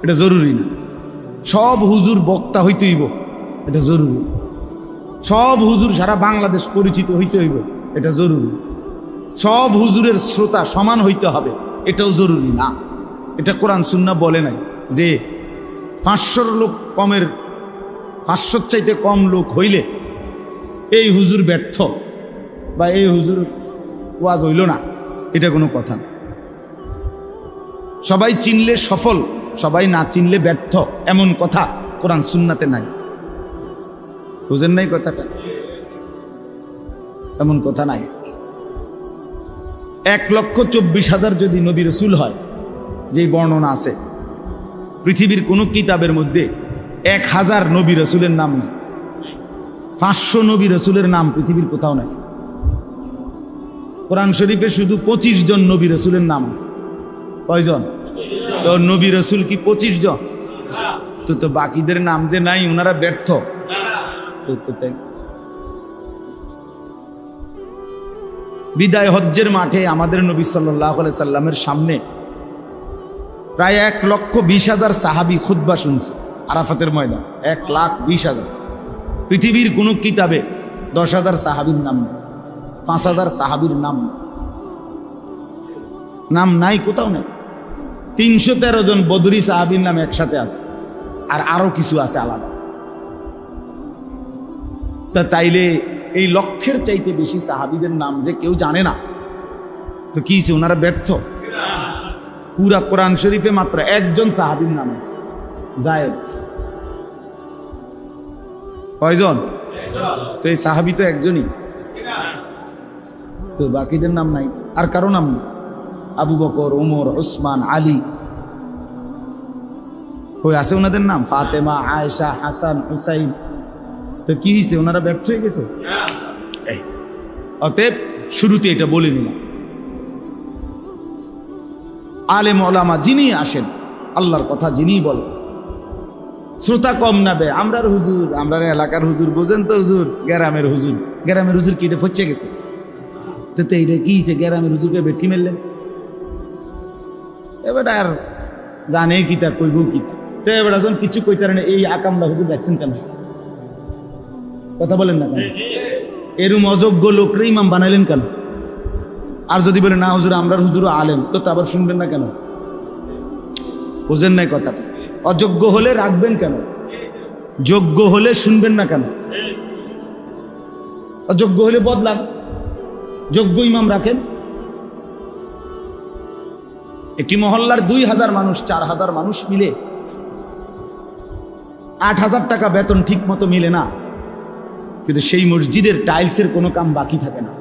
এটা জরুরি না সব হুজুর বক্তা হইতে হইব এটা জরুরি সব হুজুর সারা বাংলাদেশ পরিচিত হইতে হইব এটা জরুরি সব হুজুরের শ্রোতা সমান হইতে হবে এটাও জরুরি না এটা কোরআন সুন্নাহ বলে নাই যে 500 লোক কমের 500 চাইতে কম লোক হইলে এই হুজুর ব্যর্থ বা এই হুজুর ওয়াজ হইল না এটা কোনো কথা না সবাই চিনলে সফল সবাই না চিনলে ব্যর্থ এমন কথা কোরআন সুন্নাতে নাই বুঝেন নাই কথাটা এমন কথা নাই 1,24,000 যদি নবী রাসূল হয় যেই বর্ণনা আছে পৃথিবীর কোন কিতাবের মধ্যে 1000 নবী রাসূলের নাম নেই 500 নবী রাসূলের নাম পৃথিবীর কোথাও নাই কোরআন শরীফে শুধু 25 জন নবী রাসূলের নাম আছে কয়জন তো নবী রাসূল কি 25 জন তো বাকিদের নাম যে নাই ওনারা ব্যর্থ তো তাই বিদায় হজ্জের মাঠে আমাদের নবী সাল্লাল্লাহু আলাইহি সাল্লামের সামনে প্রায় 1,20,000 সাহাবী খুতবা শুনছে আরাফাতের ময়দান 1,20,000 পৃথিবীর কোন কিতাবে 10,000 সাহাবীর নাম নেই 5,000 সাহাবীর নাম নাই কোথাও নেই 313 জন বদরি সাহাবীর নাম একসাথে আছে আর আরো কিছু আছে আলাদা তা তাইলে এই লক্ষের চাইতে বেশি সাহাবীদের নাম যে কেউ জানে না তো কি ওনারা ব্যর্থ পুরা কোরআন শরীফে মাত্র একজন সাহাবীর নাম আছে যায়েদ কয়জন তো এই সাহাবী তো একজনই তো বাকিদের নাম নাই আর কারো নাম নেই আবু বকর ওমর ওসমান আলী ওই আছে ওনাদের নাম ফাতেমা আয়েশা হাসান হুসাইন তো কি হয়েছে ওনারা ব্যর্থ হয়ে গেছে অতএব শুরুতে এটা বলে নিলাম আলেম ওলামা যিনি আসেন আল্লাহর কথা যিনি বলেন শ্রোতা কম নাবে আমরার হুজুর আমরার এলাকার হুজুর বোঝেন তো হুজুর গ্রামের হুজুর কি এটা ফচ্ছে গেছে তো এইটা কি হয়েছে গ্রামের হুজুরকে ভেটকি মেললেন এবার আর জানে কিতা কইব কিতা, তো এবার যখন কিছু কইতে না এই আকামরা হুজুর দেখছেন কেন, কথা বলেন না কেন? এরম অযোগ্য লোকরে ইমাম বানাইলেন কেন? আর যদি বলে না হুজুর আমরার হুজুরও আলেম, তো আবার শুনবেন না কেন? বুঝেন নাই কথাটা? অযোগ্য হলে রাখবেন কেন? যোগ্য হলে শুনবেন না কেন? অযোগ্য হলে বদলান, যোগ্য ইমাম রাখেন। একটি মহল্লার 2000 মানুষ, 4000 মানুষ মিলে 8000 টাকা বেতন ঠিক মতো মিলে না, কিন্তু সেই মসজিদের টাইলসের কোনো কাম বাকি থাকে না।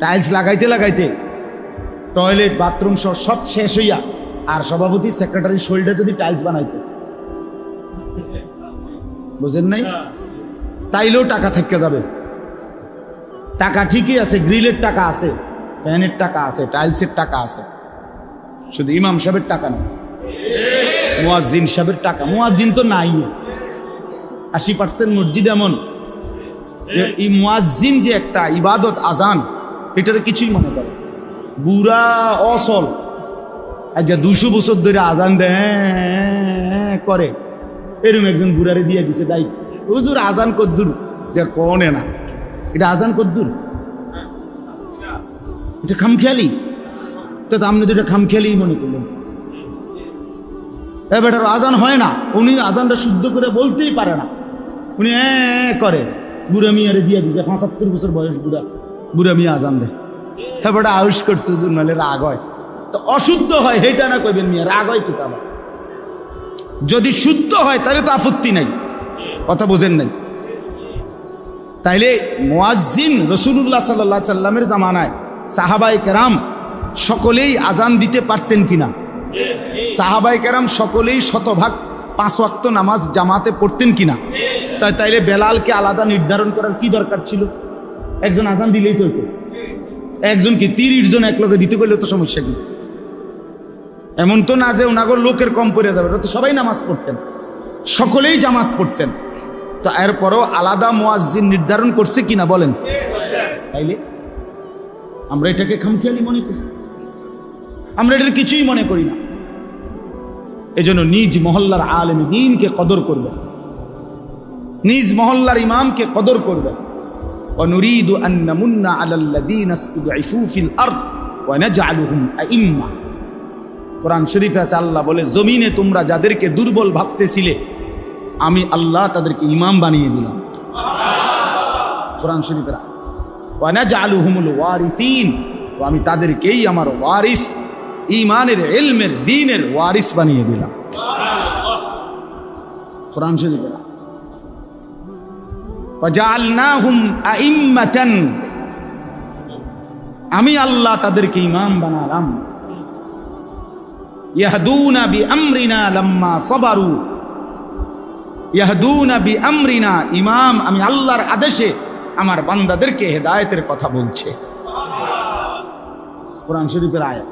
টাইলস লাগাইতে লাগাইতে টয়লেট বাথরুম সব শেষ হইয়া, আর সভাপতি সেক্রেটারি শরীরটা যদি টাইলস বানাইতো, বুঝেন নাই, তাইলেও টাকা থেকে যাবে। টাকা ঠিকই আছে, গ্রিলের টাকা আছে, ফ্যানের টাকা আছে, টাইলসের টাকা আছে, শুধু ইমাম সাহেবের টাকা নেই, মুয়াজ্জিন সাহেবের টাকা। মুয়াজ্জিন তো নাই। 80% মসজিদ এমন যে এই মুয়াজ্জিন যে একটা ইবাদত, আজান, এটারে কিছুই মনে করে বুড়া অসল। আচ্ছা 200 বছর ধরে আজান দেয় করে, এরকম একজন বুড়ারে দিয়ে দিছে দায়িত্ব, হুজুর আজান কদ্দুর কনে না, এটা আজান কদ্দুর, এটা খামখেয়ালি। তো আপনি তো এটা খামখেয়ালি মনে করলেন। এবার আজান হয় না, উনি আজানটা শুদ্ধ করে বলতেই পারে না, উনি করে, বুড়া মিয়ারে দিয়ে দিছে, 75 বছর বয়স বুড়া মিয়া আজান দেয়। এবার আউশ করছে হুজুর, নাহলে রাগ হয়। তো অশুদ্ধ হয় হেটা না কইবেন মিয়া, রাগ হয় কি? তাহলে যদি শুদ্ধ হয় তাহলে তো আপত্তি নাই, কথা বোঝেন নাই? তাইলে মুয়াজ্জিন রাসূলুল্লাহ সাল্লাল্লাহু আলাইহি সাল্লামের জামানায় সাহাবায়ে কেরাম সকলেই আজান দিতে পারতেন কিনা? সাহাবায়ে কেরাম সকলেই 100% 5 ওয়াক্ত নামাজ জামাতে পড়তেন কিনা? তাইলে বেলালকে আলাদা নির্ধারণ করার কি দরকার ছিল? একজন আজান দিলেই তো হইতো। একজন কি 30 জন একলগে দিতে গেলে তো সমস্যা কি? এমন তো না যে ওনাগর লোকের কম পড়ে যাবে, তো সবাই নামাজ পড়তেন, সকলেই জামাত পড়তেন। তো এরপরও আলাদা মুয়াজ্জিন নির্ধারণ করছে কিনা বলেন? তাইলে আমরা এটাকে খামখেয়ালি মনে করছি, আমরা এটার কিছুই মনে করি না। এজন্য নিজ মহল্লার আলেম দ্বীনকে কদর করবেন, নিজ মহল্লার ইমামকে কদর করবেন। وَنُرِيدُ أَن نَّمُنَّ عَلَى الَّذِينَ اسْتُضْعِفُوا فِي الْأَرْضِ وَنَجْعَلَهُمْ أَئِمَّةً। কোরআন শরীফে আছে, আল্লাহ বলে জমিনে তোমরা যাদেরকে দুর্বল ভাবতেছিলে আমি আল্লাহ তাদেরকে ইমাম বানিয়ে দিলাম। কোরআন শরীফের আয়াত। ওয়ানাজআলুহুমুল ওয়ারিসিন, আমি তাদেরকেই আমার ওয়ারিস, ঈমানের, ইলমের, দ্বীনের ওয়ারিস বানিয়ে দিলাম। কোরআন শরীফের আয়াত। ওয়াজআলনাহুম আইম্মাতান, আমি আল্লাহ তাদেরকে ইমাম বানালাম। ইয়াহদুনা বিআমরিনা লাম্মা সাবারু, ইয়াহদুনা বিআমরিনা, ইমাম আমি আল্লাহর আদেশে আমার বান্দাদেরকে হেদায়েতের কথা বলছে। কোরআন শরীফের আয়াত,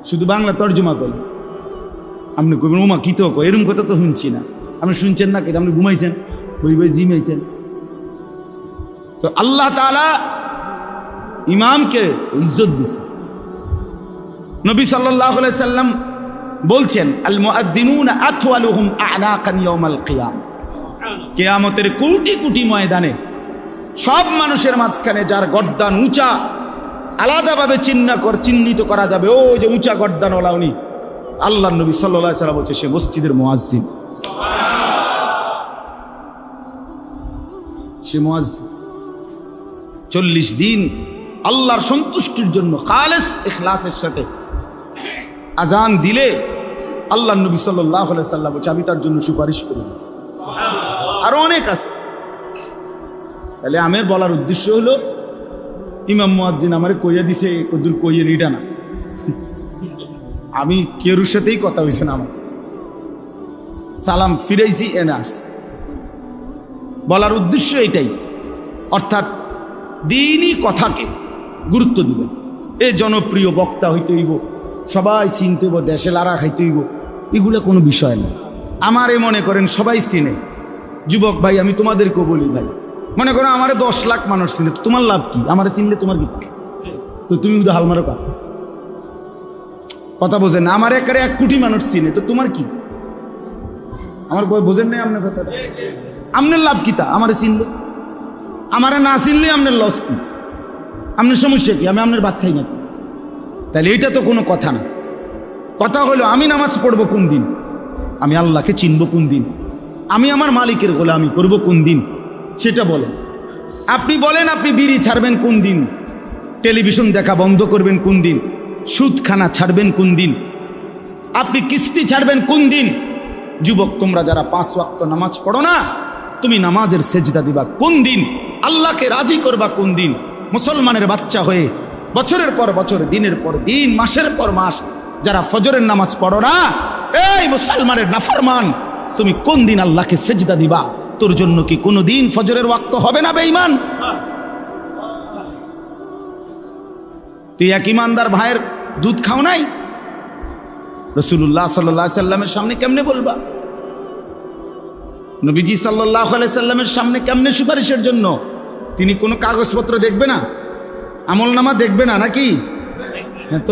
শুধু বাংলা তর্জমা করি। আপনি কইবেন ওমা কি তো এরকম কথা তো শুনছি না। আপনি শুনছেন না, কিন্তু আপনি ঘুমাইছেন, বই জিমাইছেন। তো আল্লাহ তাআলা ইমামকে ইজ্জত দিয়েছে। নবী সাল্লাল্লাহু আলাইহি সাল্লাম বলছেন, আল মুআদ্দিনুনা আতওয়ালুহুম আ'নাকান ইয়াউমাল কিয়ামah। কিয়ামতের কোটি কোটি ময়দানে সব মানুষের মাঝখানে যার গর্দান উঁচা, আলাদাভাবে চিহ্নিত করা যাবে, ও যে উঁচা গর্দানওয়ালা উনি, আল্লাহর নবী সাল্লাল্লাহু আলাইহি সাল্লাম বলছে সে মসজিদের মুয়াজ্জিন। সে মুয়াজ্জিন 40 দিন আল্লাহর সন্তুষ্টির জন্য খালেস ইখলাসের সাথে আজান দিলে আল্লাহর নবী সাল্লাল্লাহু আলাইহি সাল্লাম বলছে আমি তার জন্য সুপারিশ করি। আরো অনেক আছে। তাহলে আমার বলার উদ্দেশ্য হলো, ইমাম মুয়াজ্জিন আমারে কইয়া দিছে, কদ্দুর কইয়ে নিটা না, আমি কেউর সাথেই কথা হয়েছে না, আমার সালাম ফিরাইছি এনার্স। বলার উদ্দেশ্য এটাই, অর্থাৎ দ্বীনি কথাকে গুরুত্ব দিবেন। এ জনপ্রিয় বক্তা হইতে হইব, সবাই চিনতে হইব, দেশে লারা খাইতে হইব, এগুলো কোনো বিষয় না। আমারে মনে করেন সবাই চিনে। যুবক ভাই, আমি তোমাদেরকেও বলি ভাই, মনে করো আমারে 10 লাখ মানুষ চিনে, তো তোমার লাভ কি? আমারে চিনলে তোমার কি? তো তুমি উদা হাল মারো কা? কথা বোঝেন না, আমার একারে 1 কোটি মানুষ চিনে, তো তোমার কি? আমার বোঝেন নাই আপনার কথা? আপনার লাভ কি তা? আমারে চিনলে, আমারে না চিনলে আপনার লস কি? আপনার সমস্যা কি? আমি আপনার ভাত খাই না, তাহলে এটা তো কোনো কথা না। কথা হলো আমি নামাজ পড়বো কোন দিন, আমি আল্লাহকে চিনবো কোন দিন, আমি আমার মালিকের গোলামি করব কোন দিন, সেটা বলেন। আপনি বলেন আপনি বিড়ি ছাড়বেন কোন দিন, টেলিভিশন দেখা বন্ধ করবেন কোন দিন, সুদখানা ছাড়বেন কোন দিন, আপনি কিস্তি ছাড়বেন কোন দিন? যুবক তোমরা যারা 5 ওয়াক্ত নামাজ পড়ো না, তুমি নামাজের সেজদা দিবা কোন দিন? আল্লাহকে রাজি করবা কোন দিন? মুসলমানের বাচ্চা হয়ে বছরের পর বছর, দিনের পর দিন, মাসের পর মাস যারা ফজরের নামাজ পড়ো না, এই মুসলমানের নাফরমান, তুমি কোন দিন আল্লাহকে সেজদা দিবা? তোর জন্য কি কোনো দিন ফজরের ওয়াক্ত হবে না বেঈমান? তুই এক ইমানদার ভাইয়ের দুধ খাও নাই? রাসূলুল্লাহ সাল্লাল্লাহু আলাইহি সাল্লামের সামনে কেমনে বলবা? নবীজি সাল্লাল্লাহু আলাইহি সাল্লামের সামনে কেমনে সুপারিশের জন্য? তিনি কোনো কাগজপত্র দেখবে না, আমলনামা দেখবে না নাকি? হ্যাঁ,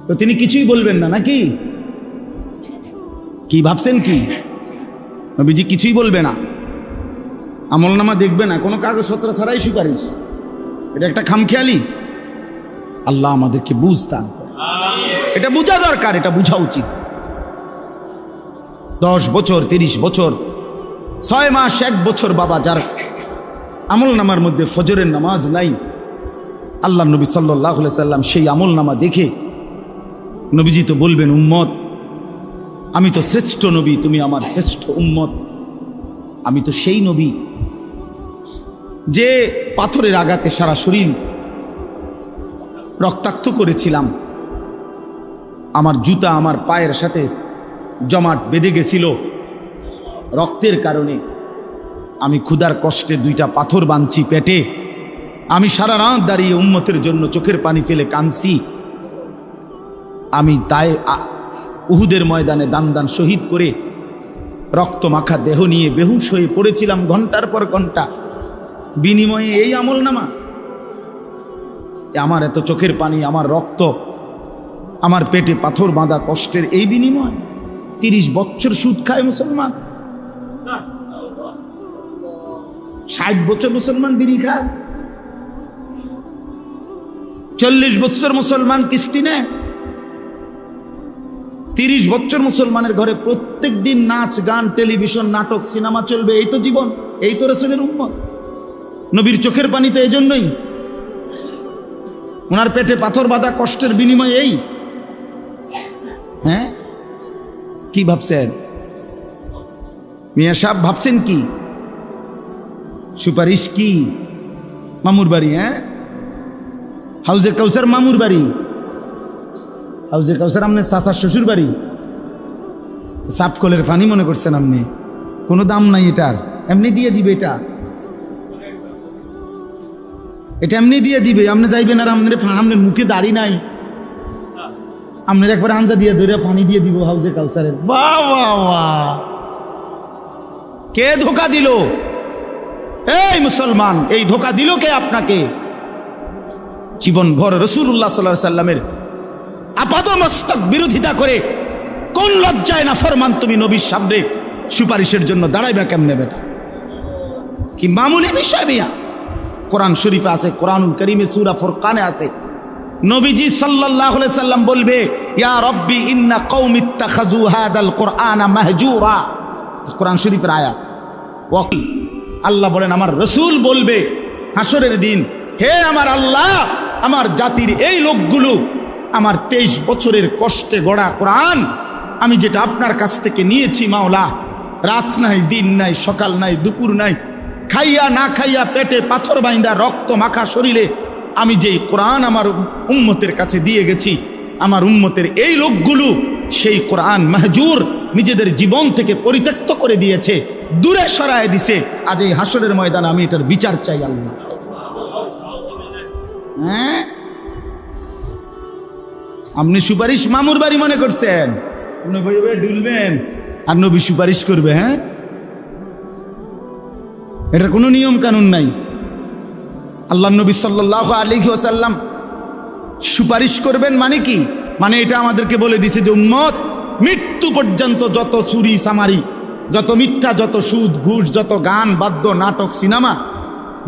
তো তিনি কিছুই বলবেন না নাকি? কি ভাবছেন কি? নবীজি কিছুই বলবে না, আমলনামা দেখবে না, কোনো কাগজপত্র ছাড়াই সুপারিশ। এটা একটা খামখেয়ালি। আল্লাহ আমাদেরকে বুঝ দান করে, এটা বোঝা দরকার, এটা বোঝা উচিত। 10 বছর, 30 বছর, 6 মাস, 1 বছর বাবা যার আমলনামার মধ্যে ফজরের নামাজ নাই, আল্লাহ নবী সাল্লাল্লাহু আলাইহি সাল্লাম সেই আমলনামা দেখে নবীজি তো বলবেন, উম্মত আমি তো শ্রেষ্ঠ নবী, তুমি আমার শ্রেষ্ঠ উম্মত। আমি তো সেই নবী যে পাথরের আঘাতে সারা শরীর রক্তাক্ত করেছিলাম, আমার জুতা আমার পায়ের সাথে জমাট বেঁধে গেছিল রক্তের কারণে। আমি ক্ষুধার কষ্টে 2টা পাথর বাঁধছি পেটে, আমি সারা রাত দাঁড়িয়ে উম্মতের জন্য চোখের পানি ফেলে কাঁদছি। আমি তাই উহুদের ময়দানে দান শহীদ করে রক্ত মাখা দেহ নিয়ে বেহুশ হয়ে পড়েছিলাম ঘন্টার পর ঘন্টা, বিনিময়ে এই আমলনামা। আমার এত চোখের পানি, আমার রক্ত, আমার পেটে পাথর বাঁধা কষ্টের এই বিনিময় 30 বছর সুদ খায় মুসলমান, 60 বছর মুসলমান বিড়ি খায়, 40 বছর মুসলমান কিস্তি নেয়, 30 বছর মুসলমানের ঘরে প্রত্যেক দিন নাচ গান, টেলিভিশন, নাটক, সিনেমা চলবে। এই তো জীবন, এই তো রাসূলের উম্মত। নবীর চোখের পানি তো এই জন্যই, ওনার পেটে পাথর বাঁধা কষ্টের বিনিময় এই। হ্যাঁ, কি ভাবছেন মিয়া সাহেব? ভাবছেন কি সুপারিশ? কি মামুর বাড়ি? হ্যাঁ, হাউজে কাউসার মামুর বাড়ি, হাউজে কাউসার আপনার চাচার শ্বশুর বাড়ি, সাপকলের ফানি মনে করছেন আপনি? কোনো দাম নাই এটার, এমনি দিয়ে দিবে, এটা এমনি দিয়ে দিবে। আপনি যাইবেন আর আপনার মুখে দাড়ি নাই, আপনার একবার আঞ্জা দিয়ে ধরে পানি দিয়ে দিব হাউজে কাউসারের। বাহ বাহ বাহ, কে ধোকা দিল? এই মুসলমান, এই ধোকা দিল কে আপনাকে? জীবন ভর রাসূলুল্লাহ সাল্লাল্লাহু আলাইহি সাল্লামের আপাদমস্তক বিরোধিতা করে কোন লজ্জায় না ফরমান তুমি নবীর সামনে সুপারিশের জন্য দাঁড়াইবা কেমনে বেটা? কি মামুলি বিষয় মিয়া? কোরআন শরীফে আছে, কোরআনুল কারীমে সূরা ফুরকানে আছে, নবীজি সাল্লাল্লাহু আলাইহি সাল্লাম বলবে, ইয়া রব্বি ইন্না কওমি ইত্তাখাযু হাদাল কুরআনা মাহজুরা। কোরআন শরীফের আয়াত। ওয়াকিল আল্লাহ বলেন, আমার রাসূল বলবে হাসরের দিন, হে আমার আল্লাহ, আমার জাতির এই লোকগুলো আমার 23 বছরের কষ্টে গড়া কোরআন, আমি যেটা আপনার কাছ থেকে নিয়েছি মাওলা, রাত নাই, দিন নাই, সকাল নাই, দুপুর নাই, খাইয়া না খাইয়া, পেটে পাথর বাইন্দা, রক্ত মাখা শরীরে আমি যেই কোরআন আমার উম্মতের কাছে দিয়ে গেছি, আমার উম্মতের এই লোকগুলো সেই কোরআন মাহজুর নিজেদের জীবন থেকে পরিত্যক্ত করে দিয়েছে, দূরে সরায় দিছে। আজ এই হাসরের ময়দানে আমি এটার বিচার চাই আল্লাহ। হ্যাঁ, আপনি সুপারিশ মামুর বাড়ি মনে করছেন, ডুলবেন আর নবী সুপারিশ করবে? হ্যাঁ, এটার কোনো নিয়ম কানুন নাই। আল্লাহ নবী সাল্লাল্লাহু আলাইহি ওয়াসাল্লাম সুপারিশ করবেন মানে কি? মানে এটা আমাদেরকে বলে দিছে যে উম্মত মৃত্যু পর্যন্ত যত চুরি চামারি, যত মিথ্যা, যত সুদ ঘুষ, যত গান বাদ্য নাটক সিনেমা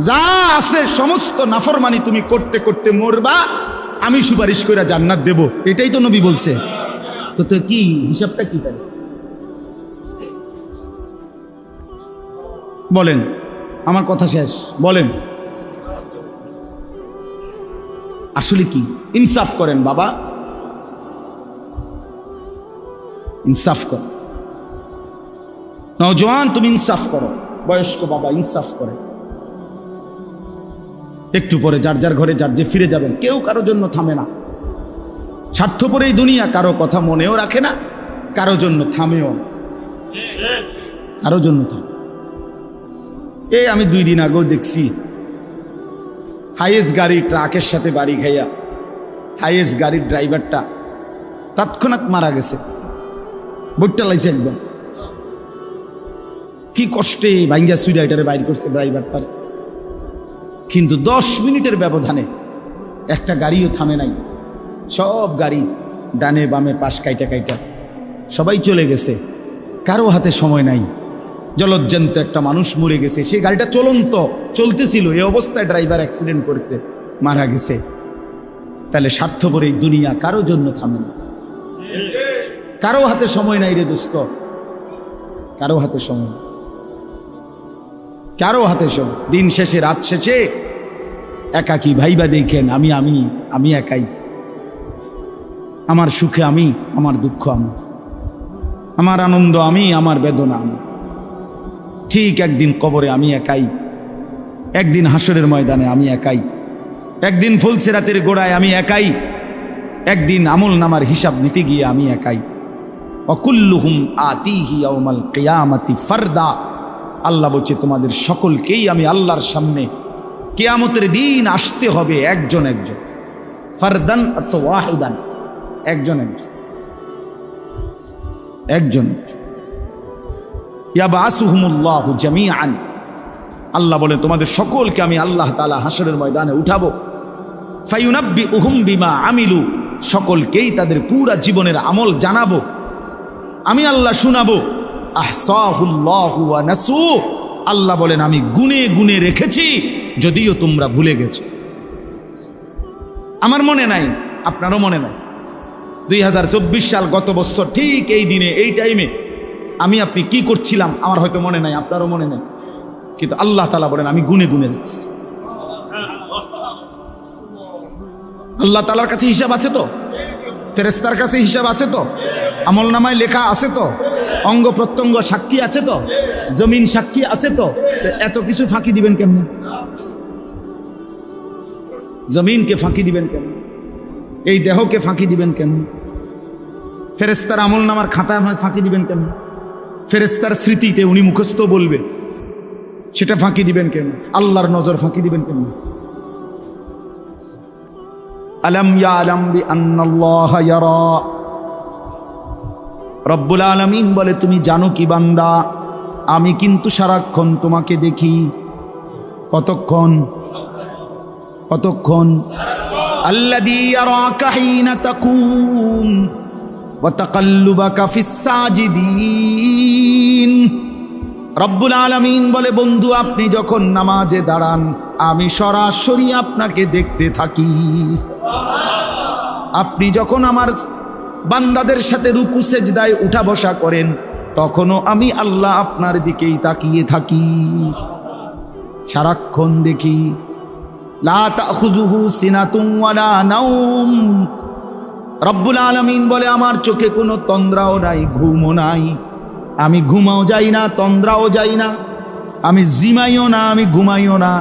যা আছে সমস্ত নাফরমানি তুমি করতে করতে মরবা, আমি সুপারিশ করে জান্নাত দেব। এটাই তো নবী বলছে। তো তো কি হিসাবটা কি তাই বলেন? আমার কথা শেষ, বলেন আসলে কি? ইনসাফ করেন বাবা, ইনসাফ কর। নওজোয়ান তুমি ইনসাফ করো, বয়স্ক বাবা ইনসাফ করে। একটু পরে যার যার ঘরে যার যে ফিরে যাবেন, কেউ কারোর জন্য থামে না। স্বার্থপর এই দুনিয়া, কারো কথা মনেও রাখে না, কারো জন্য থামেও না, কারো জন্য থামে। এই আমি 2 দিন আগেও দেখছি হাইয়েস্ট গাড়ি ট্রাকের সাথে বাড়ি খাইয়া হাইয়েস্ট গাড়ির ড্রাইভারটা তৎক্ষণাৎ মারা গেছে, বইটা লাইছে একদম। কি কষ্টে ভাঙ্গা সুইডাইটারে বাইর করছে ড্রাইভার তার, কিন্তু 10 মিনিটের ব্যবধানে একটা গাড়িও থামে নাই। সব গাড়ি ডানে বামে পাশ কাইটা কাইটা সবাই চলে গেছে, কারো হাতে সময় নাই। জলজ্জান্ত একটা মানুষ মরে গেছে, সেই গাড়িটা চলন্ত চলতেছিল, এই অবস্থায় ড্রাইভার অ্যাক্সিডেন্ট করেছে, মারা গেছে। তাহলে স্বার্থপর এই দুনিয়া কারো জন্য থামে না, কারো হাতে সময় নাই রে দোস্ত, কারো হাতে সময়, কারো হাতে সময়। দিন শেষে রাত শেষে একাকী ভাইবা দেখেন, আমি আমি আমি একাই, আমার সুখে আমি, আমার দুঃখ আমি, আমার আনন্দ আমি, আমার বেদনা আমি। ঠিক একদিন কবরে আমি একাই, একদিন হাসরের ময়দানে আমি একাই, একদিন ফুলসিরাতের গোড়ায় আমি একাই, একদিন আমল নামার হিসাব নিতে গিয়ে আমি একাই। অকুল্লুহুম আতিহি ইয়াউমাল কিয়ামাতি ফারদা। আল্লাহ বলছে তোমাদের সকলকেই আমি আল্লাহর সামনে কিয়ামতের দিন আসতে হবে একজন একজন। ফারদান অর্থ ওয়াহিদান, একজন একজন, একজন। ইয়াবাসুহুমুল্লাহু জামিআন। আল্লাহ বলে তোমাদের সকলকে আমি আল্লাহ তাআলা হাসরের ময়দানে উঠাবো। ফায়ুনাব্বিউহুম বিমা আমিলু। সকলকেই তাদের পুরা জীবনের আমল জানাবো, আমি আল্লাহ শুনাবো। আহসাহুল্লাহু ওয়া নাসু। আল্লাহ বলেন আমি গুনে গুনে রেখেছি, যদিও তোমরা ভুলে গেছো। আমার মনে নাই, আপনারও মনে নাই। 2024 সাল গত বছর ঠিক এই দিনে এই টাইমে আমি আপনি কি করছিলাম আমার হয়তো মনে নাই, আপনারও মনে নাই, কিন্তু আল্লাহ তাআলা বলেন আমি গুনে গুনে রেখেছি। আল্লাহ তাআলার কাছে হিসাব আছে তো, ফেরেশতার কাছে হিসাব আছে তো, আমলনামায় লেখা আছে তো, অঙ্গ প্রত্যঙ্গ সাক্ষী আছে তো, জমিন সাক্ষী আছে তো। এত কিছু ফাঁকি দিবেন কেমনে? জমিনকে ফাঁকি দিবেন কেমনে? এই দেহকে ফাঁকি দিবেন কেমনে? ফেরেশতার আমলনামার খাতায় ফাঁকি দিবেন কেমনে? ফেরেশতার স্মৃতিতে উনি মুখস্থ বলবে, সেটা ফাঁকি দিবেন কেমনে? আল্লাহর নজর ফাঁকি দিবেন কেমনে? আলাম ইয়ালাম বিআন্নাল্লাহা ইয়ারা। রব্বুল আলামিন বলে তুমি জানো কি বান্দা, আমি কিন্তু সারাক্ষণ তোমাকে দেখি। কতক্ষণ? কতক্ষণ? আল্লাযী ইয়ারাকা হিনা তাকুম ওয়া তাকাল্লুবাকা ফিস সাজিদিন। রব্বুল আলামিন বলে বন্ধু আপনি যখন নামাজে দাঁড়ান, আমি সরাসরি আপনাকে দেখতে থাকি। আপনি যখন আমার বান্দাদের সাথে রুকু সেজদায় উঠা বসা করেন, তখনও আমি আল্লাহ আপনার দিকেই তাকিয়ে থাকি, সারাক্ষণ দেখি। লা তাখুযুহু সিনাতুন ওয়ালা নাওম। রব্বুল আলামিন বলে আমার চোখে কোনো তন্দ্রাও নাই, ঘুমও নাই। আমি ঘুমাও যাই না, তন্দ্রাও যাই না, আমি জিমাইও না, আমি ঘুমাইও না।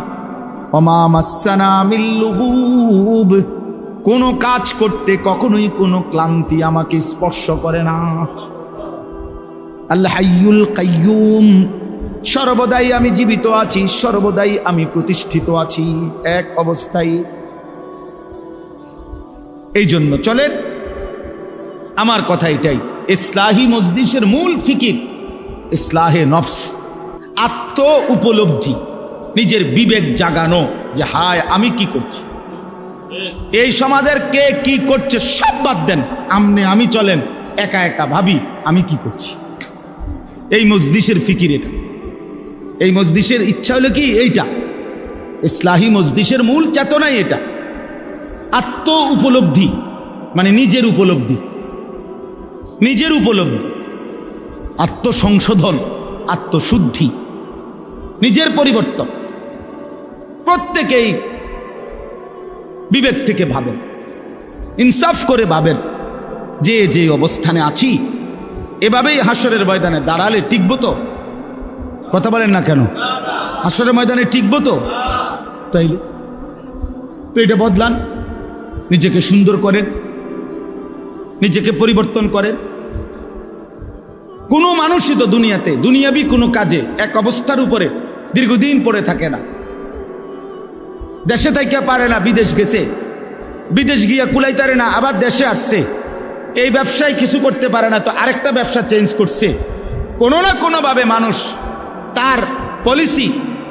ওমা মাসসানা মিন লুগুব। কোনো কাজ করতে কখনোই কোনো ক্লান্তি আমাকে স্পর্শ করে না। আল হাইয়ুল কাইয়ুম। সর্বদাই আমি জীবিত আছি, সর্বদাই আমি প্রতিষ্ঠিত আছি এক অবস্থায়। এই জন্য চলেন, আমার কথা এটাই, ইসলাহি মজলিসের মূল ফিকির ইসলাহে নফস, আত্ম উপলব্ধি, নিজের বিবেক জাগানো যে হায় আমি কি করছি, এই সমাজের কে কি করছে সব বাদ দেন, আমনে আমি চলেন, একা একা ভাবি আমি কি করছি। এই মজলিসের ফিকির এটা, এই মজলিসের ইচ্ছা হলো কি এইটা, ইসলাহি মজলিসের মূল চেতনাই এটা। আত্ম উপলব্ধি মানে নিজের উপলব্ধি, নিজের উপলব্ধি, আত্মসংশোধন, আত্মশুদ্ধি, নিজের পরিবর্তন। প্রত্যেকেই বিবেক থেকে ভাবেন, ইনসাফ করে ভাবেন, যে যে অবস্থানে আছি এভাবেই হাসরের ময়দানে দাঁড়ালে টিকবো তো? কথা বলেন না কেন? হাসরের ময়দানে টিকবো তো? তাইলে তো এটা বদলান, নিজেকে সুন্দর করেন, নিজেকে পরিবর্তন করেন। কোনো মানুষই তো দুনিয়াতে দুনিয়াবি কোনো কাজে এক অবস্থার উপরে দীর্ঘদিন পড়ে থাকে না। দেশে থাইকা পারে না, বিদেশ গেছে, বিদেশ গিয়া কুলাইতারে না, আবার দেশে আসছে, এই ব্যবসায় কিছু করতে পারে না তো আরেকটা ব্যবসা চেঞ্জ করছে। কোনো না কোনোভাবে মানুষ তার পলিসি,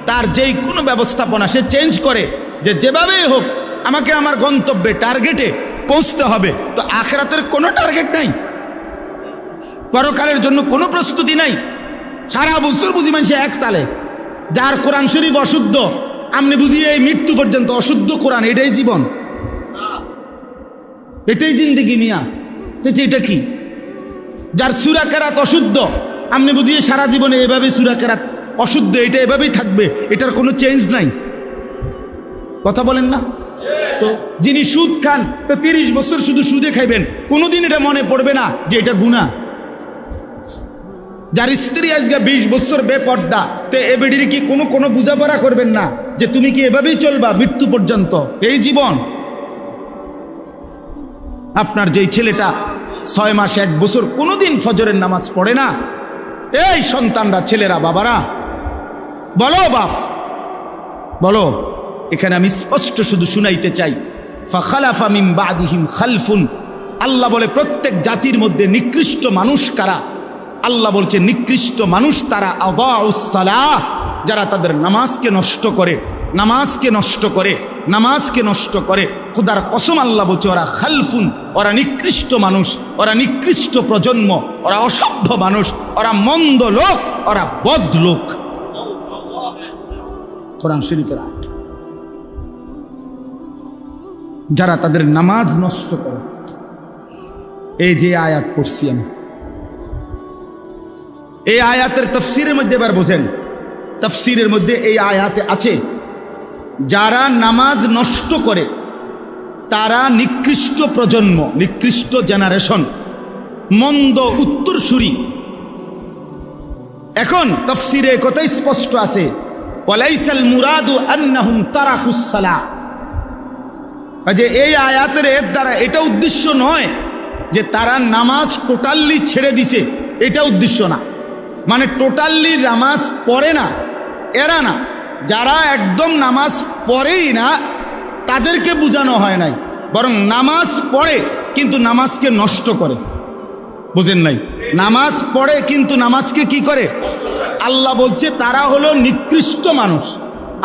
তার যেই কোনো ব্যবস্থাপনা সে চেঞ্জ করে, যে যেভাবেই হোক আমাকে আমার গন্তব্যে টার্গেটে পৌঁছতে হবে। তো আখিরাতের কোনো টার্গেট নাই, পরকালের জন্য কোনো প্রস্তুতি নাই। সারা বছর বুঝি মানুষ এক তালে, যার কোরআন শরীফ অশুদ্ধ, আপনি বুঝি এই মৃত্যু পর্যন্ত অশুদ্ধ কোরআন, এটাই জীবন, এটাই জিন্দেগি মিয়া। এটা কি? যার সূরা কেরাত অশুদ্ধ, আপনি বুঝিয়ে সারা জীবনে এভাবে সূরা কেরাত অশুদ্ধ, এটা এভাবেই থাকবে, এটার কোনো চেঞ্জ নাই। কথা বলেন না? তো যিনি সুদ খান, তো 30 বছর শুধু সুদে খাইবেন, কোনোদিন এটা মনে পড়বে না যে এটা গুনাহ। যার স্ত্রী আজকে 20 বছর বেপর্দা, তো এ বেডির কি কোনো বুঝাপড়া করবেন না যে তুমি কি এভাবেই চলবা মৃত্যু পর্যন্ত, এই জীবন? আপনার যেই ছেলেটা 6 মাস 1 বছর কোনোদিন ফজরের নামাজ পড়ে না, এই সন্তানরা, ছেলেরা, বাবারা বলো, বাপ বলো, এখানে আমি স্পষ্ট শুধু শুনাইতে চাই, ফাখালাফা মিন বাদিহিম খালফুন। আল্লাহ বলে প্রত্যেক জাতির মধ্যে নিকৃষ্ট মানুষ কারা? আল্লাহ বলছে নিকৃষ্ট মানুষ তারা আদাউস সালাহ, যারা তাদের নামাজকে নষ্ট করে, নামাজকে নষ্ট করে, নামাজকে নষ্ট করে। খুদার কসম আল্লাহ বলছে ওরা খালফুন, ওরা নিকৃষ্ট মানুষ, ওরা নিকৃষ্ট প্রজন্ম, ওরা অসভ্য মানুষ, ওরা মন্দ লোক, ওরা বদ লোক। কোরআন শরীফের আয়াত। যারা তাদের নামাজ নষ্ট করে, এই যে আয়াত পড়ছি আমি, এই আয়াতের তাফসীরের মধ্যে এবার বোঝেন, তাফসীরের মধ্যে এই আয়াতে আছে যারা নামাজ নষ্ট করে তারা নিকৃষ্ট প্রজন্ম, নিকৃষ্ট জেনারেশন, মন্দ উত্তরসূরি। এখন তাফসীরে কথাই স্পষ্ট আছে, ওয়ালাইসাল মুরাদু আন্নাহুম তারাকুস সালাহ, যে এই আয়াতের এর দ্বারা এটা উদ্দেশ্য নয় যে তারা নামাজ টোটালি ছেড়ে দিছে, এটা উদ্দেশ্য না। মানে টোটালি নামাজ পড়ে না এরা না, যারা একদম নামাজ পড়েই না তাদেরকে বোঝানো হয় নাই, বরং নামাজ পড়ে কিন্তু নামাজকে নষ্ট করে। বুঝেন নাই? নামাজ পড়ে কিন্তু নামাজকে কি করে? আল্লাহ বলছে তারা হলো নিকৃষ্ট মানুষ,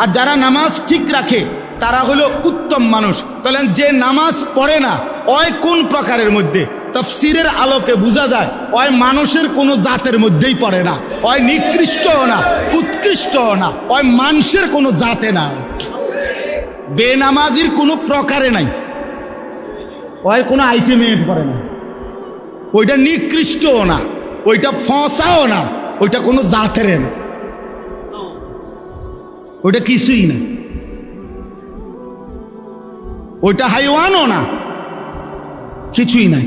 আর যারা নামাজ ঠিক রাখে তারা হলো উত্তম মানুষ। তাহলে যে নামাজ পড়ে না ওই কোন প্রকারের মধ্যে? তাফসীরের আলোকে বোঝা যায় ওই মানুষের কোনো জাতের মধ্যেই পড়ে না, ওই নিকৃষ্টও না, উৎকৃষ্টও না, ওই মানুষের কোনো জাতে না, বেনামাজির কোনো প্রকারে নাই, ওই কোনো আইটেমে পড়ে না, ওইটা নিকৃষ্টও না, ওইটা ফসাও না, ওইটা কোনো জাতের না, ওইটা কিছুই না, ওইটা হাইওয়ানও না, কিছুই নাই।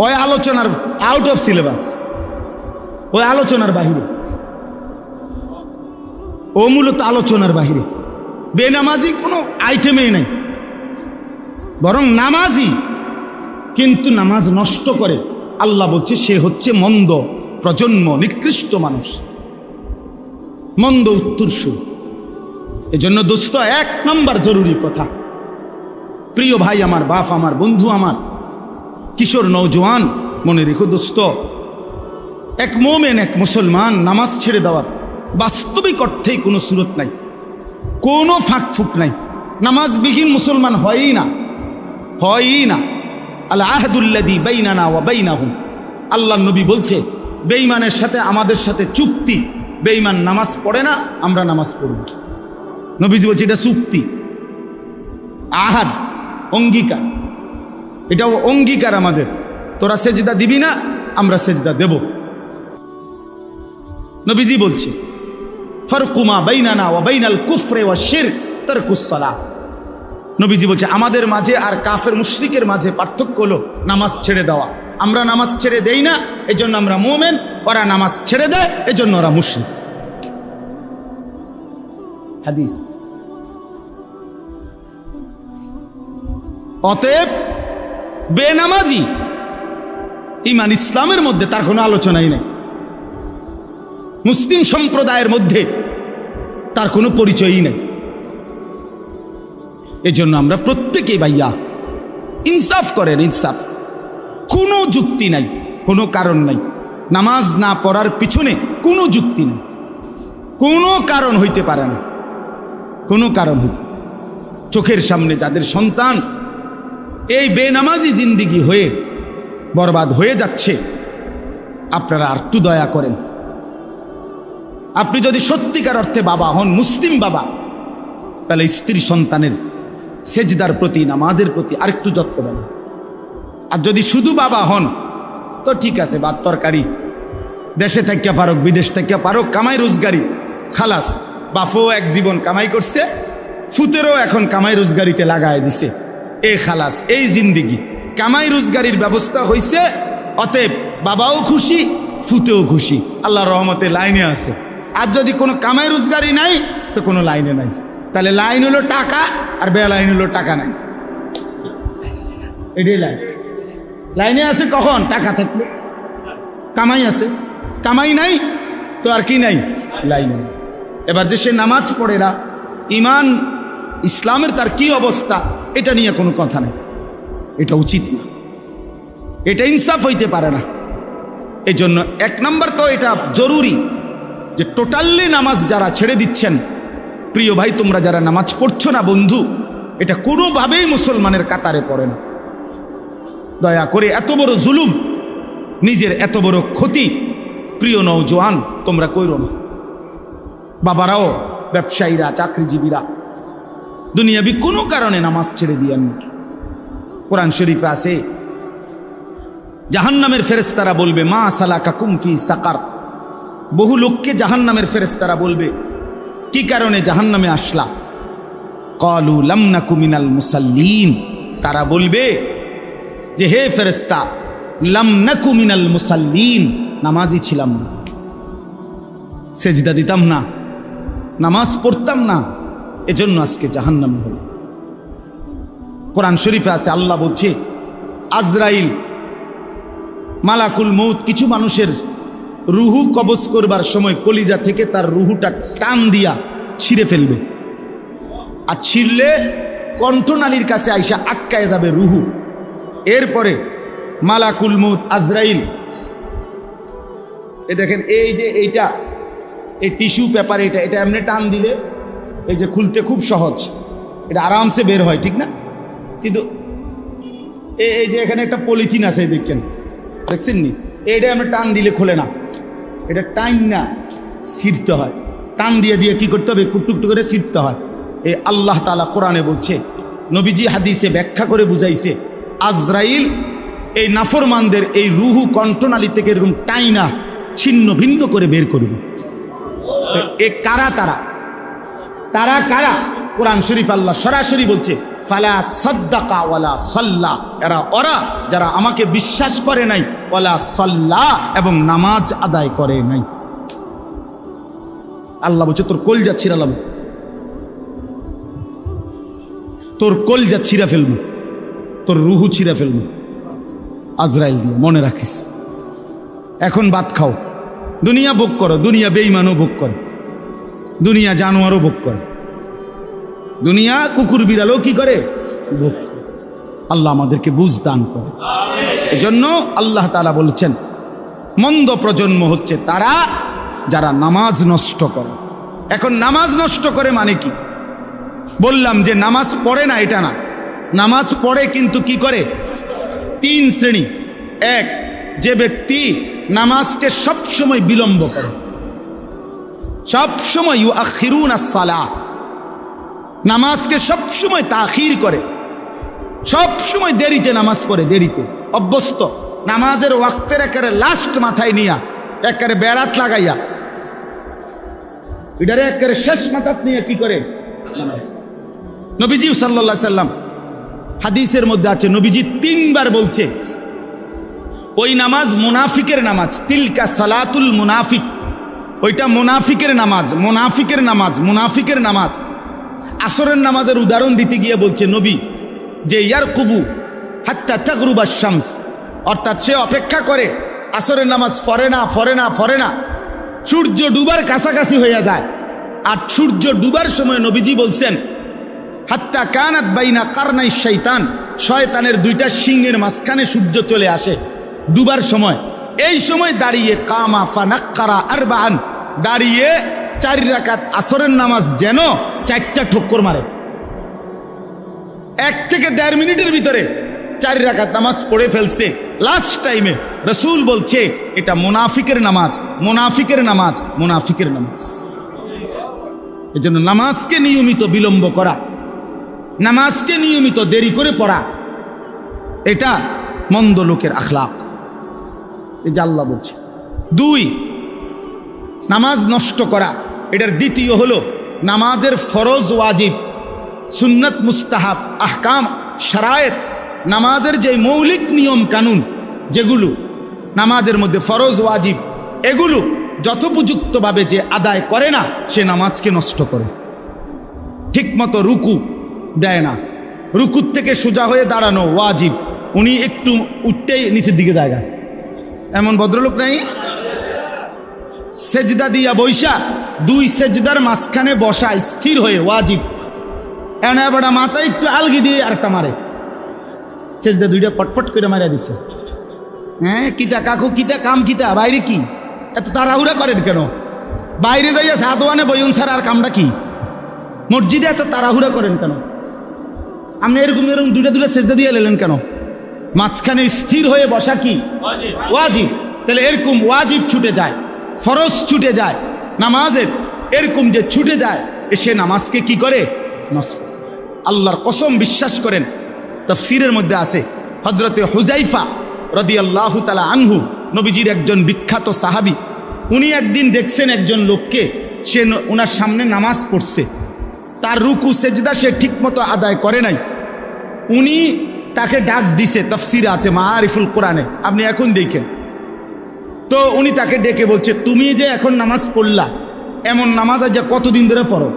ওই আলোচনার আউট অফ সিলেবাস, ওই আলোচনার বাহিরে, ও মূলত আলোচনার বাহিরে। বেনামাজি কোনো আইটেমেই নাই, বরং নামাজি কিন্তু নামাজ নষ্ট করে। আল্লাহ বলছে সে হচ্ছে মন্দ প্রজন্ম, নিকৃষ্ট মানুষ, মন্দ উত্তরসূরি। এজন্য দোস্ত, 1 নম্বর জরুরি কথা, প্রিয় ভাই আমার, বাপ আমার, বন্ধু আমার, কিশোর নওজোয়ান, মনে রেখো দোস্ত, এক মোমেন, এক মুসলমান নামাজ ছেড়ে দেওয়ার বাস্তবিক অর্থেই কোনো সুরত নাই, কোনো ফাঁক ফুক নাই। নামাজবিহীন মুসলমান হয়ই না, হয়ই না। আল আহদুল্লাযী বাইনানা ওয়া বাইনাহুম, আল্লাহর নবী বলছে বেঈমানের সাথে আমাদের সাথে চুক্তি, বেঈমান নামাজ পড়ে না, আমরা নামাজ পড়ব। নবীজি বলছে এটা চুক্তি, আহাদ, অঙ্গীকার, এটাও অঙ্গীকার আমাদের। তোরা সেজদা দিবি না, আমরা সেজদা দেব। নবীজি বলছে ফারকুমা বাইনানা ওয়া বাইনাল কুফরি ওয়াশ শিরক তারকুস সালাহ। নবীজি বলছে আমাদের মাঝে আর কাফের মুশরিকের মাঝে পার্থক্য হলো নামাজ ছেড়ে দেওয়া। আমরা নামাজ ছেড়ে দেই না, এজন্য আমরা মুমিন, ওরা নামাজ ছেড়ে দেয় এজন্য ওরা মুশরিক। হাদিস। অতএব বেনামাজি ঈমান ইসলামের মধ্যে তার কোনো আলোচনাই নেই, মুসলিম সম্প্রদায়ের মধ্যে তার কোনো পরিচয়ই নেই। এজন্য আমরা প্রত্যেকেই ভাইয়া ইনসাফ করেন, ইনসাফ। কোনো যুক্তি নাই, কোনো কারণ নাই। নামাজ না পড়ার পিছনে কোনো যুক্তি নেই, কোনো কারণ হইতে পারে না, কোনো কারণ হইতে। চোখের সামনে যাদের সন্তান এই বেনামাজি জিন্দিগি হয়ে বরবাদ হয়ে যাচ্ছে, আপনারা আর একটু দয়া করেন। আপনি যদি সত্যিকার অর্থে বাবা হন, মুসলিম বাবা, তাহলে স্ত্রী সন্তানের সেজদার প্রতি, নামাজের প্রতি আরেকটু যত্ন নেন। আর যদি শুধু বাবা হন তো ঠিক আছে, ভাত তরকারি দেশে থেকে পারক, বিদেশ থেকে পারক, কামাই রোজগারি, খালাস। বাপও এক জীবন কামাই করছে, ফুতেরও এখন কামাই রোজগারিতে লাগায় দিছে, এই খালাস, এই জিন্দিগি কামাই রোজগারির ব্যবস্থা হয়েছে। অতএব বাবাও খুশি, ফুতেও খুশি, আল্লাহর রহমতে লাইনে আছে। আর যদি কোনো কামাই রোজগারি নাই তো কোনো লাইনে নাই, তাহলে লাইন হলো টাকা, আর বেলাইন হলো টাকা নাই। এটাই লাইন। লাইনে আছে কখন? টাকা থাকলে। কামাই আছে, কামাই নাই তো আর কি নাই? লাইন। এবার যে সে নামাজ পড়ে না, ইমান ইসলামের তার কি অবস্থা, এটা নিয়ে কোনো কথা নেই, এটা উচিত না, এটা ইনসাফ হইতে পারে না। এই জন্য এক নম্বর তো এটা জরুরি যে টোটালি নামাজ যারা ছেড়ে দিচ্ছেন, প্রিয় ভাই, তোমরা যারা নামাজ পড়ছো না বন্ধু, এটা কোনোভাবেই মুসলমানের কাতারে পড়ে না। দয়া করে এত বড় জুলুম, নিজের এত বড় ক্ষতি, প্রিয় নওজোয়ান, তোমরা কইরো না। বাবারাও, ব্যবসায়ীরা, চাকরিজীবীরা দুনিয়াবি কোনো কারণে নামাজ ছেড়ে দিয়েন না। কোরআন শরীফে আছে জাহান্নামের ফেরেশতারা বলবে মা সালাকাকুম ফি সাকার। বহু লোককে জাহান্নামের ফেরেশতারা বলবে কি কারণে জাহান্নামে আসলা? ক্বালু লাম নাকু মিনাল মুসাল্লিন। তারা বলবে যে হে ফেরেশতা, লাম নাকু মিনাল মুসাল্লিন, নামাজি ছিলাম না, সেজদা দিতাম না, নামাজ পড়তাম না, এজন্য আজকে জাহান্নামে হল। কোরআন শরীফে আছে, আল্লাহ বলছে আজরাইল মালাকুল মউত কিছু মানুষের রুহু কবজ করবার সময় কলিজা থেকে তার রুহুটা টান দিয়া ছিঁড়ে ফেলবে, আর ছিঁড়লে কণ্ঠনালীর কাছে আইসা আটকায় যাবে রুহু। এরপরে মালাকুল মউত আজরাইল, এ দেখেন এই যে এইটা, এই টিস্যু পেপার, এটা এটা এমনি টান দিলে এই যে খুলতে খুব সহজ, এটা আরামসে বের হয়, ঠিক না? কিন্তু এই যে এখানে একটা পলিথিন আছে, দেখছেন, দেখছেন নি? এটা আমরা টান দিলে খোলে না, এটা টাইম না, ছিঁড়তে হয়। টান দিয়ে দিয়ে কি করতে হবে? টুকটুক করে ছিঁড়তে হয়। এই আল্লাহ তাআলা কোরআনে বলছে, নবীজি হাদিসে ব্যাখ্যা করে বুঝাইছে, আজরাইল এই নাফরমানদের এই রুহু কণ্ঠনালী থেকে এরকম টাইনা ছিন্ন ভিন্ন করে বের করবে। এ কারা? তারা কারা? কোরআন শরীফ আল্লাহ সরাসরি বলছে ফালা সাদ্দাকা ওয়ালা সাল্লা, ওরা যারা আমাকে বিশ্বাস করে নাই, ওয়ালা সাল্লা, এবং নামাজ আদায় করে নাই। আল্লাহ বলছে তোর কলজা ছিঁড়ালাম, তোর কলজা ছিঁড়া ফেলবো, তোর রুহু ছিঁড়া ফেলবো আজরাইল দিয়ে, মনে রাখিস। এখন ভাত খাও, দুনিয়া ভোগ করো, দুনিয়া বেঈমানও ভোগ করে, দুনিয়া জানোয়ারও ভোগ করে, দুনিয়া কুকুর বিড়ালও কি করে? ভোগ করে। আল্লাহ আমাদেরকে বুঝ দান করে। এজন্য আল্লাহ তাআলা বলছেন মন্দ প্রজন্ম হচ্ছে তারা যারা নামাজ নষ্ট করে। এখন নামাজ নষ্ট করে মানে কি? বললাম যে নামাজ পড়ে না এটা না, নামাজ পড়ে কিন্তু কি করে? তিন শ্রেণী। এক, যে ব্যক্তি নামাজকে সবসময় বিলম্ব করে, সবসময় ইউআখিরুনা আস-সালাহ, নামাজকে সবসময় তাখির করে, সবসময় দেরিতে নামাজ পড়ে, দেরিতে অভ্যস্ত, নামাজের ওয়াক্তের একেবারে লাস্ট মাথায় নিয়া একেবারে বেড়াত লাগাইয়া এটারে একেবারে শেষ মাথাত নিয়ে কি করে? নবীজি সাল্লাল্লাহু আলাইহি সাল্লাম হাদিসের মধ্যে আছে, নবীজি 3 বার বলছে ওই নামাজ মুনাফিকের নামাজ, তিলকা সালাতুল মুনাফিক, ওইটা মুনাফিকের নামাজ, মুনাফিকের নামাজ, মুনাফিকের নামাজ। আসরের নামাজের উদাহরণ দিতে গিয়ে বলছে নবী যে ইয়ারকুবু হাত্তা তাগরুবাশ শামস, অর্থাৎ সে অপেক্ষা করে, আসরের নামাজ পড়ে না পড়ে না পড়ে না, সূর্য ডুবার কাছাকাছি হয়ে যায়। আর সূর্য ডুবার সময় নবীজি বলছেন হাত্তা কানাত বাইনা কারনাই শয়তান, শয়তানের 2টা শিংয়ের মাঝখানে সূর্য চলে আসে ডুবার সময়। এই সময় দাঁড়িয়ে কামা ফানাক্কারা আরবাআন, দাঁড়িয়ে 4 রাকাত আসরের নামাজ যেন 4টা ঠক্কর মারে। 1 থেকে 1.5 মিনিটের ভিতরে 4 রাকাত নামাজ পড়ে ফেলছে লাস্ট টাইমে। রাসূল বলছে এটা মুনাফিকের নামাজ, মুনাফিকের নামাজ, মুনাফিকের নামাজ। এজন্য নামাজকে নিয়মিত বিলম্ব করা, নামাজকে নিয়মিত দেরি করে পড়া, এটা মন্দ লোকের আখলাক, এই যে আল্লাহ বলছে। 2, নামাজ নষ্ট করা, এটার দ্বিতীয় হলো নামাজের ফরজ ওয়াজিব, সুন্নত মুস্তাহাব, আহকাম শারায়েত, নামাজের যে মৌলিক নিয়ম কানুন যেগুলো নামাজের মধ্যে ফরজ ওয়াজিব, এগুলো যথোপযুক্তভাবে যে আদায় করে না সে নামাজকে নষ্ট করে। ঠিকমতো রুকু দেয় না, রুকুর থেকে সোজা হয়ে দাঁড়ানো ওয়াজিব, উনি একটু উঠতেই নিচের দিকে জায়গা, এমন ভদ্রলোক নাই? সেজদা দিয়া বৈশা 2 সেজদার মাঝখানে বসা স্থির হয়ে ওয়াজিব, এনে বড় মাথা একটু আলগি দিয়ে আরেকটা মারে, সেজদা 2টা ফটফট করে মারা দিছে। হ্যাঁ কিতা কাকু, কিতা কাম, কিতা বাইরে কি এত তাড়াহুড়া করেন কেন? বাইরে যাইয়া সাদওয়ানে বইন স্যার, আর কামটা কি? মসজিদে এত তাড়াহুড়া করেন কেন? আপনি এরকম এরকম 2টা সেজদা দিয়ে এলেন কেন? মাঝখানে স্থির হয়ে বসা কি ওয়াজিব? তাহলে এরকম ওয়াজিব ছুটে যায়, ফরজ ছুটে যায় নামাজের, এরকম যে ছুটে যায় সে নামাজকে কি করে? নষ্ট। আল্লাহর কসম বিশ্বাস করেন, তাফসীরের মধ্যে আছে হযরতে হুযাইফা রাদিয়াল্লাহু তাআলা আনহু, নবীজির একজন বিখ্যাত সাহাবী, উনি একদিন দেখছেন একজন লোককে, সে ওনার সামনে নামাজ পড়ছে, তার রুকু সেজদা সে ঠিকমতো আদায় করে নাই। উনি তাকে ডাক দিছে, তাফসীরে আছে মাআরিফুল কোরআনে, আপনি এখন দেখেন। তো উনি তাকে ডেকে বলছে তুমি যে এখন নামাজ পড়লা, এমন নামাজ আজ কতদিন ধরে পড়ো?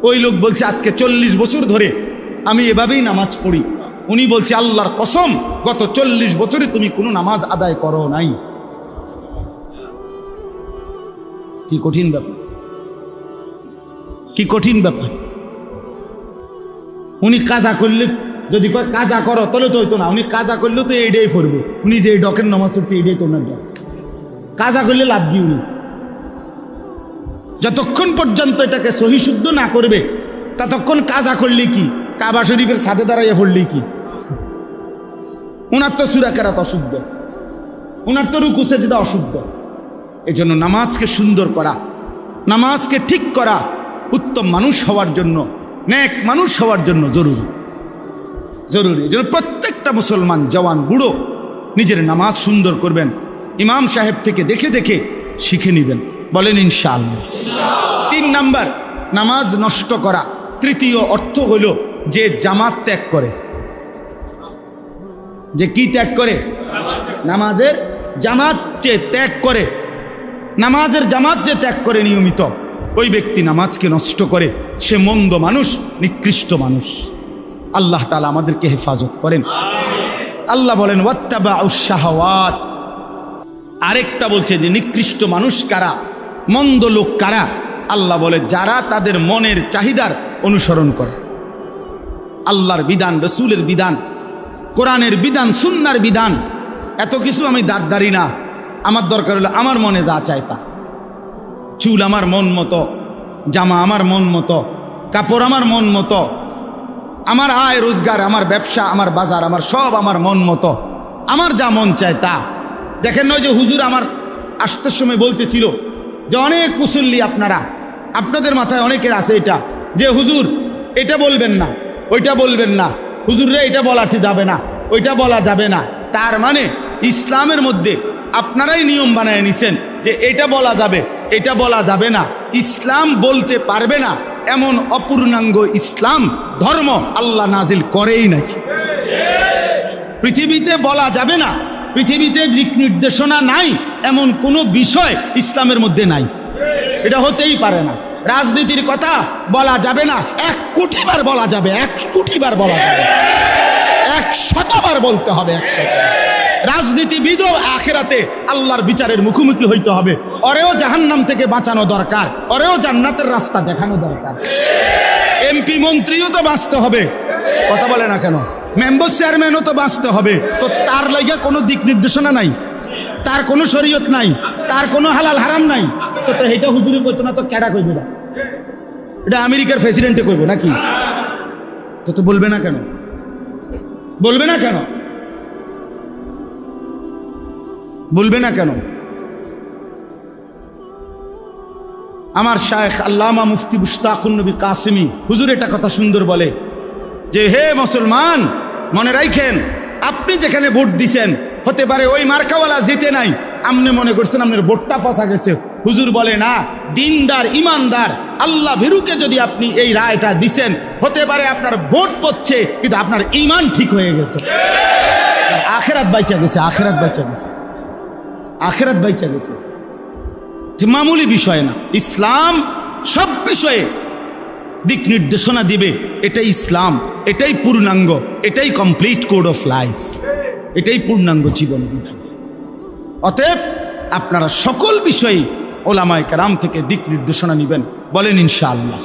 ওই লোক বলছে আজকে 40 বছর ধরে আমি এভাবেই নামাজ পড়ি। উনি বলছে আল্লাহর কসম গত 40 বছরে তুমি কোনো নামাজ আদায় করো নাই। কি কঠিন ব্যাপার, কি কঠিন ব্যাপার। উনি কাজা করলে, যদি কয় কাজা করো তাহলে তো হইতো না, উনি কাজা করলেও তো এইটাই পড়বে। উনি যে ডকের নামাজ পড়ছে এইটাই তো না, কাজা করলে লাভ কি? উনি যতক্ষণ পর্যন্ত এটাকে সহি শুদ্ধ না করবে ততক্ষণ কাজা করলে কি, কাবা শরীফের সাথে দাঁড়াইয়া পড়লে কি? উনার তো সূরা কেরাত অশুদ্ধ, উনার তো রুকু সেজদা অশুদ্ধ। এই জন্য নামাজকে সুন্দর করা, নামাজকে ঠিক করা উত্তম মানুষ হওয়ার জন্য, নেক মানুষ হওয়ার জন্য জরুরি, জরুরি। এই জন্য প্রত্যেকটা মুসলমান জওয়ান বুড়ো নিজের নামাজ সুন্দর করবেন, ইমাম সাহেব থেকে দেখে দেখে শিখে নেবেন, বলেন ইনশাআল্লাহ। 3 নাম্বার, নামাজ নষ্ট করা তৃতীয় অর্থ হলো যে জামাত ত্যাগ করে। যে কি ত্যাগ করে? নামাজের জামাত যে ত্যাগ করে, নামাজের জামাত যে ত্যাগ করে নিয়মিত, ওই ব্যক্তি নামাজকে নষ্ট করে, সে মন্দ মানুষ, নিকৃষ্ট মানুষ। আল্লাহ তাআলা আমাদেরকে হেফাজত করেন। আল্লাহ বলেন ওয়াত্তাবাউশ শাহাওয়াত। আরেকটা বলছে যে নিকৃষ্ট মানুষ কারা, মন্দ লোক কারা? আল্লাহ বলে যারা তাদের মনের চাহিদার অনুসরণ করে। আল্লাহর বিধান, রসুলের বিধান, কোরআনের বিধান, সুন্নাহর বিধান, এত কিছু আমি দাঁড়দারি না, আমার দরকার হলো আমার মনে যা চায় তা। চুল আমার মন মতো, জামা আমার মন মতো, কাপড় আমার মন মতো, আমার আয় রোজগার, আমার ব্যবসা, আমার বাজার, আমার সব আমার মন মতো, আমার যা মন চায় তা। দেখেন নয় যে হুজুর আমার আসতে সময় বলতেছিল যে অনেক মুসল্লি আপনারা, আপনাদের মাথায় অনেকের আছে এটা যে হুজুর এটা বলবেন না, ওইটা বলবেন না, হুজুররে এটা বলাতে যাবে না, ওইটা বলা যাবে না। তার মানে ইসলামের মধ্যে আপনারাই নিয়ম বানায় নিছেন যে এটা বলা যাবে, এটা বলা যাবে না। ইসলাম বলতে পারবে না এমন অপূর্ণাঙ্গ ইসলাম ধর্ম আল্লাহ নাজিল করেই নাই। পৃথিবীতে বলা যাবে না, পৃথিবীতে দিক নির্দেশনা নাই এমন কোনো বিষয় ইসলামের মধ্যে নাই। এটা হতেই পারে না। রাজনীতির কথা বলা যাবে না, 1 কোটি বার বলা যাবে, 1 কোটি বার বলা যাবে, 100 বার বলতে হবে, 100। রাজনীতিবিদও আখিরাতে আল্লাহর বিচারের মুখোমুখি হইতে হবে। ওরেও জাহান্নাম থেকে বাঁচানো দরকার, ওরেও জান্নাতের রাস্তা দেখানো দরকার। এমপি মন্ত্রীও তো বাঁচতে হবে, কথা বলে না কেন? মেম্বার চেয়ারম্যানও তো বাঁচতে হবে। তো তার লাগিয়া কোনো দিক নির্দেশনা নাই, তার কোনো শরীয়ত নাই, তার কোনো হালাল হারাম নাই। তো এটা হুজুরে কইতো না তো কেডা কইবে না? এটা আমেরিকার প্রেসিডেন্টে কইব নাকি? তো বলবে না কেন? বলবে না কেন? বলবে না কেন? আমার শায়েখ আল্লামা মুফতি মুশতাকুন নবী কাসিমি হুজুর এটা কথা সুন্দর বলে যে হে মুসলমান, মনে রাখেন আপনি যেখানে ভোট দিছেন হতে পারে ওই মার্কাওয়ালা জিতে নাই, আপনি মনে করছেন আপনার ভোটটা ফাঁসা গেছে। হুজুর বলে না, দিনদার ইমানদার আল্লাহ ভীরুকে যদি আপনি এই রায়টা দিছেন, হতে পারে আপনার ভোট পড়ছে কিন্তু আপনার ইমান ঠিক হয়ে গেছে, আখিরাত বাইচা গেছে, আখিরাত বাইচা গেছে, আখিরাত বাইচা গেছে। মামুলি বিষয় না। ইসলাম সব বিষয়ে দিক নির্দেশনা দিবে। এটাই ইসলাম, এটাই পূর্ণাঙ্গ, এটাই কমপ্লিট কোড অফ লাইফ, এটাই পূর্ণাঙ্গ জীবন বিধান। অতএব আপনারা সকল বিষয়ে ওলামায়ে কেরাম থেকে দিক নির্দেশনা নেবেন, বলেন ইনশাআল্লাহ।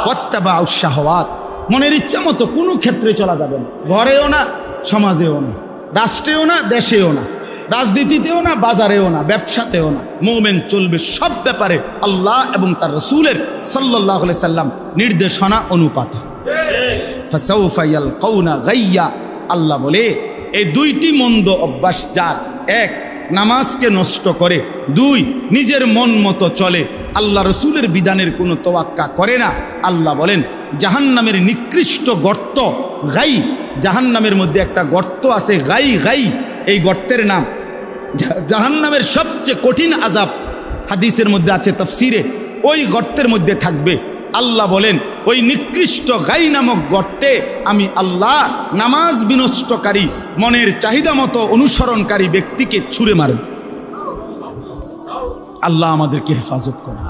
ওয়াত্তাবাউশ শাহওয়াত, মনের ইচ্ছা মতো কোনো ক্ষেত্রে চলা যাবে না, ঘরেও না, সমাজেও না, রাষ্ট্রেও না, দেশেও না, রাজনীতিতেও না, বাজারেও না, ব্যবসাতেও না। মুমিন চলবে সব ব্যাপারে আল্লাহ এবং তার রাসূলের সাল্লাল্লাহু আলাইহি সাল্লাম নির্দেশনা অনুপাতে। ফাসাউফা ইয়ালকাউনা গাইয়া, আল্লাহ বলে এই 2টি মন্দ অভ্যাস যার, 1 নামাজকে নষ্ট করে, 2 নিজের মন মতো চলে, আল্লাহ রসুলের বিধানের কোনো তোয়াক্কা করে না, আল্লাহ বলেন জাহান্নামের নিকৃষ্ট গর্ত গাই। জাহান্নামের মধ্যে একটা গর্ত আছে গাই, গাই এই গর্তের নাম। জাহান্নামের সবচেয়ে কঠিন আযাব হাদিসের মধ্যে আছে, তাফসিরে, ওই গর্তের মধ্যে থাকবে। আল্লাহ বলেন ওই নিকৃষ্ট গাই নামক গর্তে আমি আল্লাহ নামাজ বিনষ্টকারী, মনের চাহিদা মতো অনুসরণকারী ব্যক্তিকে ছুঁড়ে মারব। আল্লাহ আমাদেরকে হেফাজত করেন,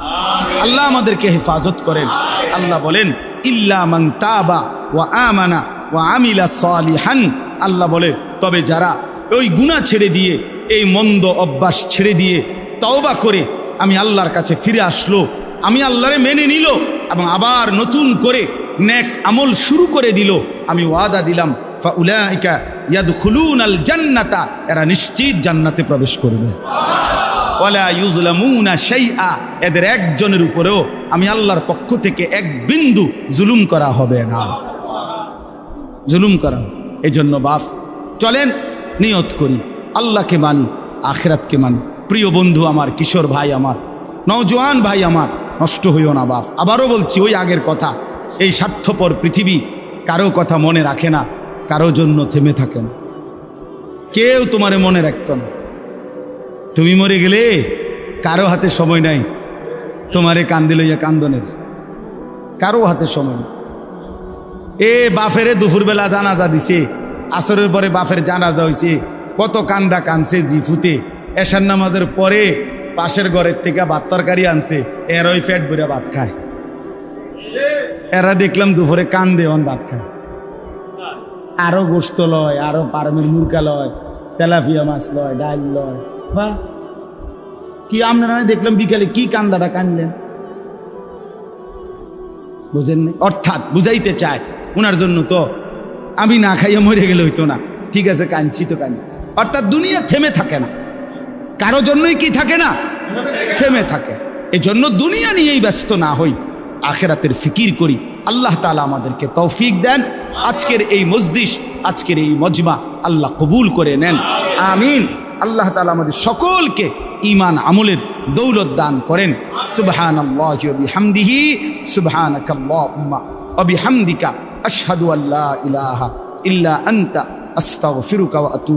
আল্লাহ আমাদেরকে হেফাজত করেন। আল্লাহ বলেন ইল্লা মান তাবা ওয়া আমানা ওয়া আমিলা সালিহান, আল্লাহ বলে তবে যারা ওই গুনাহ ছেড়ে দিয়ে, এই মন্দ অভ্যাস ছেড়ে দিয়ে তওবা করে আমি আল্লাহর কাছে ফিরে আসলো, আমি আল্লাহরে মেনে নিল এবং আবার নতুন করে নেক আমল শুরু করে দিল, আমি ওয়াদা দিলাম ফাউলাইকা ইয়াদখুলুনাল জান্নাতা, এরা নিশ্চিত জান্নাতে প্রবেশ করবে। ওয়ালা ইউজলামুনা শাইআ, এদের একজনের উপরেও আমি আল্লাহর পক্ষ থেকে 1 বিন্দু জুলুম করা হবে না, জুলুম করা। এজন্য বাপ চলেন নিয়ত করি, আল্লাহকে মানি, আখিরাতকে মানি। প্রিয় বন্ধু আমার, কিশোর ভাই আমার, নওজোয়ান ভাই আমার, নষ্ট হইও না বাপ। আবারও বলছি ওই আগের কথা, এই স্বার্থপর পৃথিবী কারো কথা মনে রাখে না, কারো জন্য থেমে থাকে না, কেউ তোমারে মনে রাখত না। তুমি মরে গেলে কারো হাতে সময় নাই তোমারে কান্দে লইয়া কান্দনের, কারো হাতে সময় নেই। এ বাফেরে দুপুরবেলা জানাজা দিছে, আসরের পরে বাফের জানাজা হয়েছে, কত কান্দা কানছে জিফুতে। এশার নামাজের পরে পাশের ঘরের থেকে ভাত তরকারি আনছে, এরাই পেট ভরে ভাত খায়। এরা দেখলাম দুপুরে কান্দে অন ভাত খায়, আরো গোস্ত লয়, আরো পারমের মুরগা লয়, তেলাপিয়া মাছ লয়, ডাল লয়। বা কি আপনারা দেখলাম বিকালে কি কান্দাটা কানলেন, বুঝেন? অর্থাৎ বুঝাইতে চায় ওনার জন্য তো আমি না খাইয়া মরে গেলে হইতো না, ঠিক আছে কাঁদছি তো কাঁদছি। অর্থাৎ দুনিয়া থেমে থাকে না, কারো জন্যই কি থাকে না, থেমে থাকে। এই জন্য দুনিয়া নিয়েই ব্যস্ত না হই, আখিরাতের ফিকির করি। আল্লাহ তাআলা আমাদেরকে তৌফিক দেন। আজকের এই মজলিস, আজকের এই মজমা আল্লাহ কবুল করে নেন, আমিন। আল্লাহ তাআলা আমাদের সকলকে ঈমান আমলের দৌলত দান করেন। সুবহানাল্লাহি ওয়া বিহামদিহি, সুবহানাকাল্লাহুম্মা ওয়া বিহামদিকা আশহাদু আল্লা ইলাহা ইল্লা আনতা আস্তাগফিরুকা ওয়া আতুবু